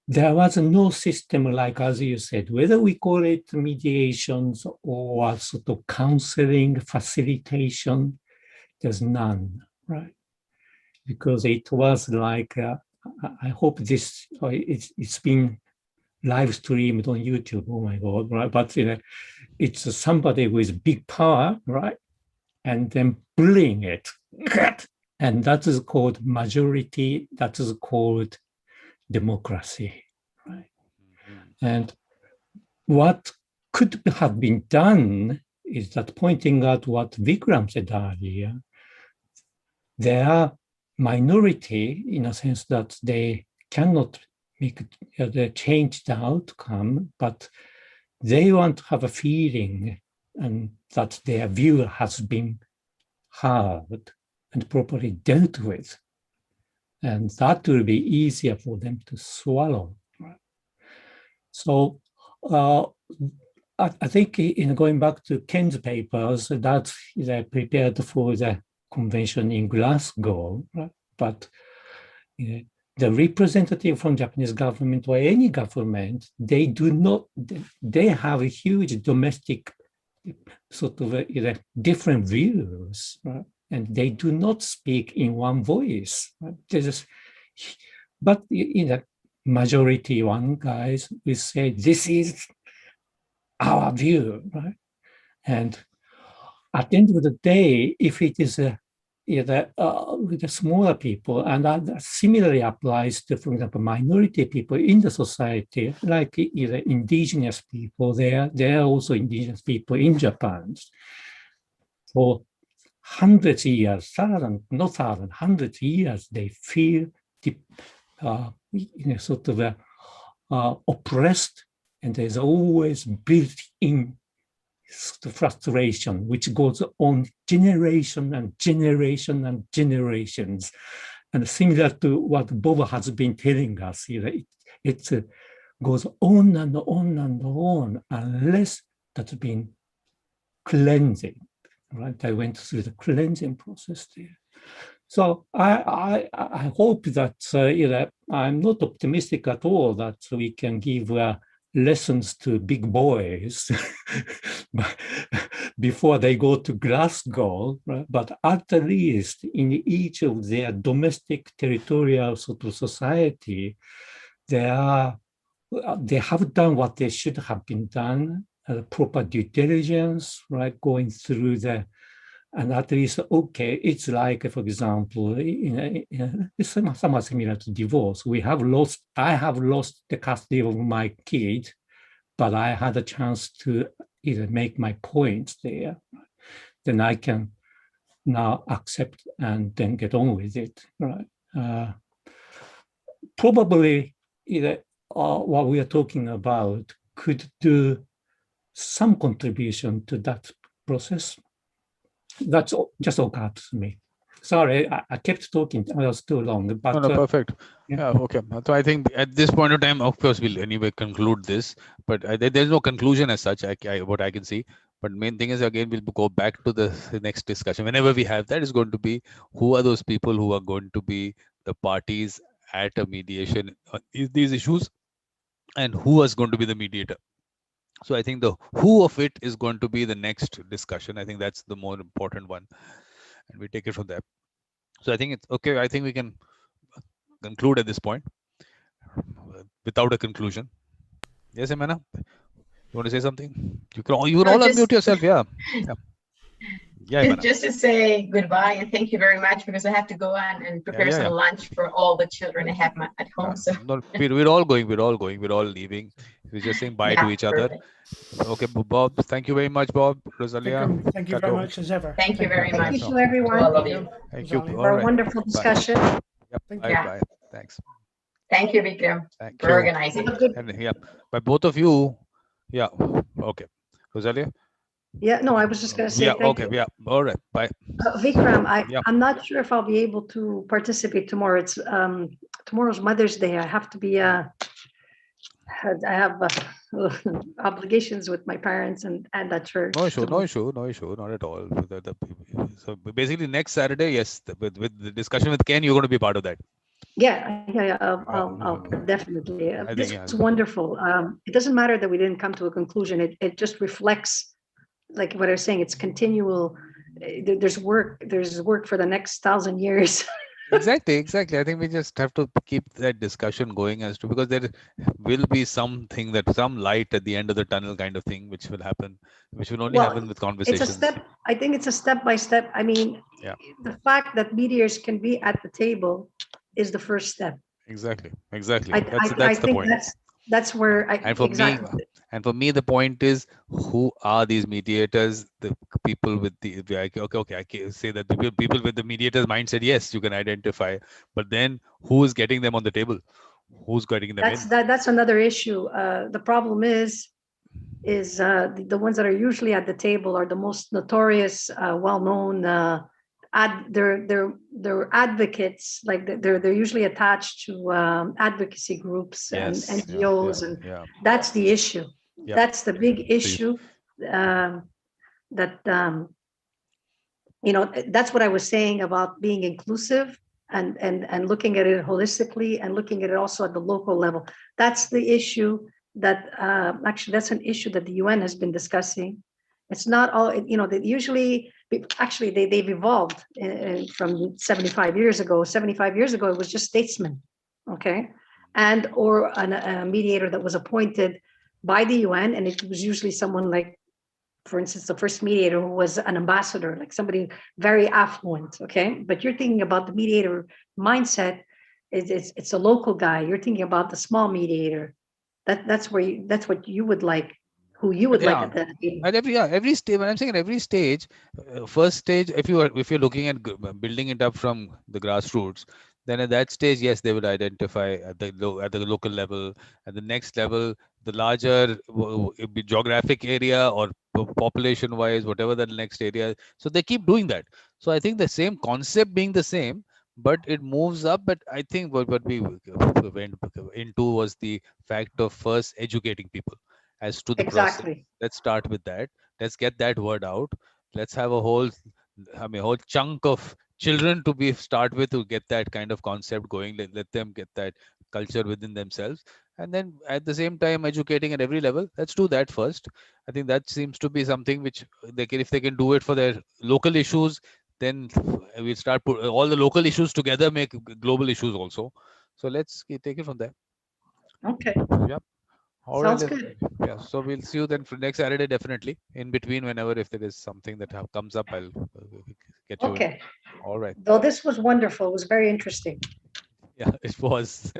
there was no system like, as you said, whether we call it mediations or sort of counseling, facilitation, there's none, right? Because it was like, I hope this, it's been live streamed on YouTube, oh my God, right? But it's somebody with big power, right? And then bullying it. And that is called majority, that is called democracy, right? Mm-hmm. And what could have been done is that, pointing out what Vikram said earlier, they are minority in a sense that they cannot make change the outcome, but they want to have a feeling and that their view has been heard and properly dealt with. And that will be easier for them to swallow. Right? So I think in going back to Ken's papers, that they prepared for the convention in Glasgow, right? But the representative from Japanese government or any government, they have a huge domestic sort of different views, right? And they do not speak in one voice. Right? But in the majority one, guys, we say, this is our view, right? And at the end of the day, if it is with the smaller people, and that similarly applies to, for example, minority people in the society, like either indigenous people, there are also indigenous people in Japan. For hundreds of years, hundreds of years, they feel sort of oppressed, and there's always built-in frustration, which goes on generation and generation and generations. And similar to what Bob has been telling us, it goes on and on and on unless that's been cleansing, right? I went through the cleansing process there. So I hope that I'm not optimistic at all that we can give lessons to big boys before they go to Glasgow, right? But at least in each of their domestic territorial sort of society, they have done what they should have been done, proper due diligence, right? Going through the, and at least, okay, it's like, for example, it's somewhat similar to divorce. I have lost the custody of my kid, but I had a chance to either make my points there. Then I can now accept and then get on with it, right? Probably either what we are talking about could do some contribution to that process. That's just occurred to me. Sorry, I kept talking. I was too long. But No, perfect. yeah. Yeah, okay. So I think at this point of time, of course, we'll anyway conclude this. But there's no conclusion as such, what I can see. But main thing is, again, we'll go back to the next discussion. Whenever we have that, is going to be who are those people who are going to be the parties at a mediation on these issues, and who is going to be the mediator. So I think the who of it is going to be the next discussion. I think that's the more important one, and we take it from there. So I think it's okay. I think we can conclude at this point without a conclusion. Yes, Emana, you want to say something? You can all unmute yourself. Yeah. Just to say goodbye and thank you very much, because I have to go on and prepare some lunch for all the children I have at home. So no, we're all going. We're all leaving. We're just saying bye to each other. Okay, Bob. Thank you very much, Bob. Rosalia. Vikram, thank you very much as ever. Thank you very much. Thank you to everyone. All of you. Thank you. For a wonderful discussion. Yep. Bye. Thanks. Thank you, Vikram, for organizing. And by both of you. Yeah. Okay. Rosalia. Yeah, no, I was just going to say thank you. Yeah, all right, bye. Vikram, I'm not sure if I'll be able to participate tomorrow. It's tomorrow's Mother's Day. I have to be, I have obligations with my parents and at church. No issue, not at all. So basically next Saturday, yes, with the discussion with Ken, you're going to be part of that. Yeah, I'll definitely. This is wonderful. It doesn't matter that we didn't come to a conclusion. It just reflects, like what I was saying, it's continual. There's work for the next 1,000 years. Exactly. I think we just have to keep that discussion going as to, because there will be some light at the end of the tunnel kind of thing, which will happen, which will only happen with conversations. It's a step. I think it's a step by step. I mean, the fact that mediators can be at the table is the first step. Exactly. I That's the think point. That's where for me, the point is, who are these mediators? The people with the okay, I can say that the people with the mediators mindset, yes, you can identify, but then who is getting them on the table? Who's getting them in? That's another issue. The problem is the ones that are usually at the table are the most notorious, well-known. They're advocates, like they're usually attached to advocacy groups and NGOs, and that's the issue. That's the big issue. That's what I was saying about being inclusive and looking at it holistically and looking at it also at the local level. That's the issue that actually that's an issue that the UN has been discussing. It's not all, that usually, actually, they've evolved from 75 years ago. 75 years ago, it was just statesmen, okay? Or a mediator that was appointed by the UN, and it was usually someone like, for instance, the first mediator who was an ambassador, like somebody very affluent, okay? But you're thinking about the mediator mindset, it's a local guy. You're thinking about the small mediator. That's what you would like. Who you would like at that table. At every stage. When I'm saying at every stage, first stage, if you're looking at building it up from the grassroots, then at that stage, yes, they will identify at the local level. At the next level, the larger geographic area or population wise, whatever the next area. So they keep doing that. So I think the same concept being the same, but it moves up. But I think what we went into was the fact of first educating people as to the process. Let's start with that. Let's get that word out. Let's have a whole chunk of children to start with, to get that kind of concept going. Let them get that culture within themselves, and then at the same time educating at every level. Let's do that first. I think that seems to be something which if they can do it for their local issues, then we'll start put all the local issues together, make global issues also. So let's take it from there. Okay. Yeah. All right. Sounds good. Yeah. So we'll see you then for next Saturday, definitely. In between, whenever if there is something that comes up, I'll get you in. Okay. All right. Though this was wonderful. It was very interesting. Yeah, it was.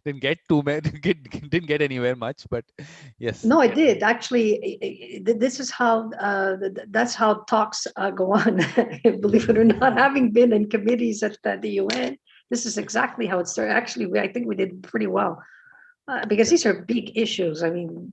Didn't get too many. Didn't get anywhere much, but yes. No, I did actually. This is how that's how talks go on. Believe it or not, having been in committees at the UN, this is exactly how it started. Actually, I think we did pretty well because these are big issues. I mean,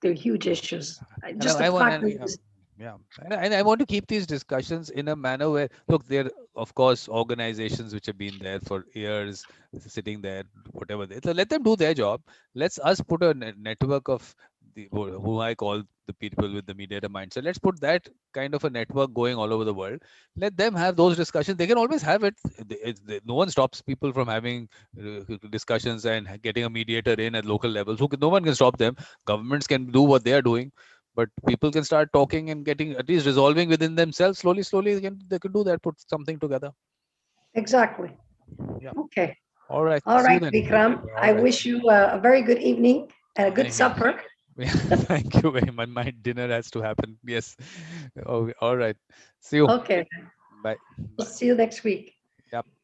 they're huge issues. And Just the I want, fact and, that yeah, and I want to keep these discussions in a manner where, look, there of course organizations which have been there for years, sitting there, whatever. So let them do their job. Let's us put a network of who I call the people with the mediator mindset. Let's put that kind of a network going all over the world. Let them have those discussions. They can always have it. No one stops people from having discussions and getting a mediator in at local levels. No one can stop them. Governments can do what they are doing, but people can start talking and getting, at least resolving within themselves slowly they can do that, put something together. exactly. Yeah. Okay. All right. All See you right, then. Vikram. All I right. wish you a very good evening and a good Thank you. supper. Thank you very much. My dinner has to happen. Yes. Oh, all right. See you. Okay. Bye. Bye. See you next week. Yep.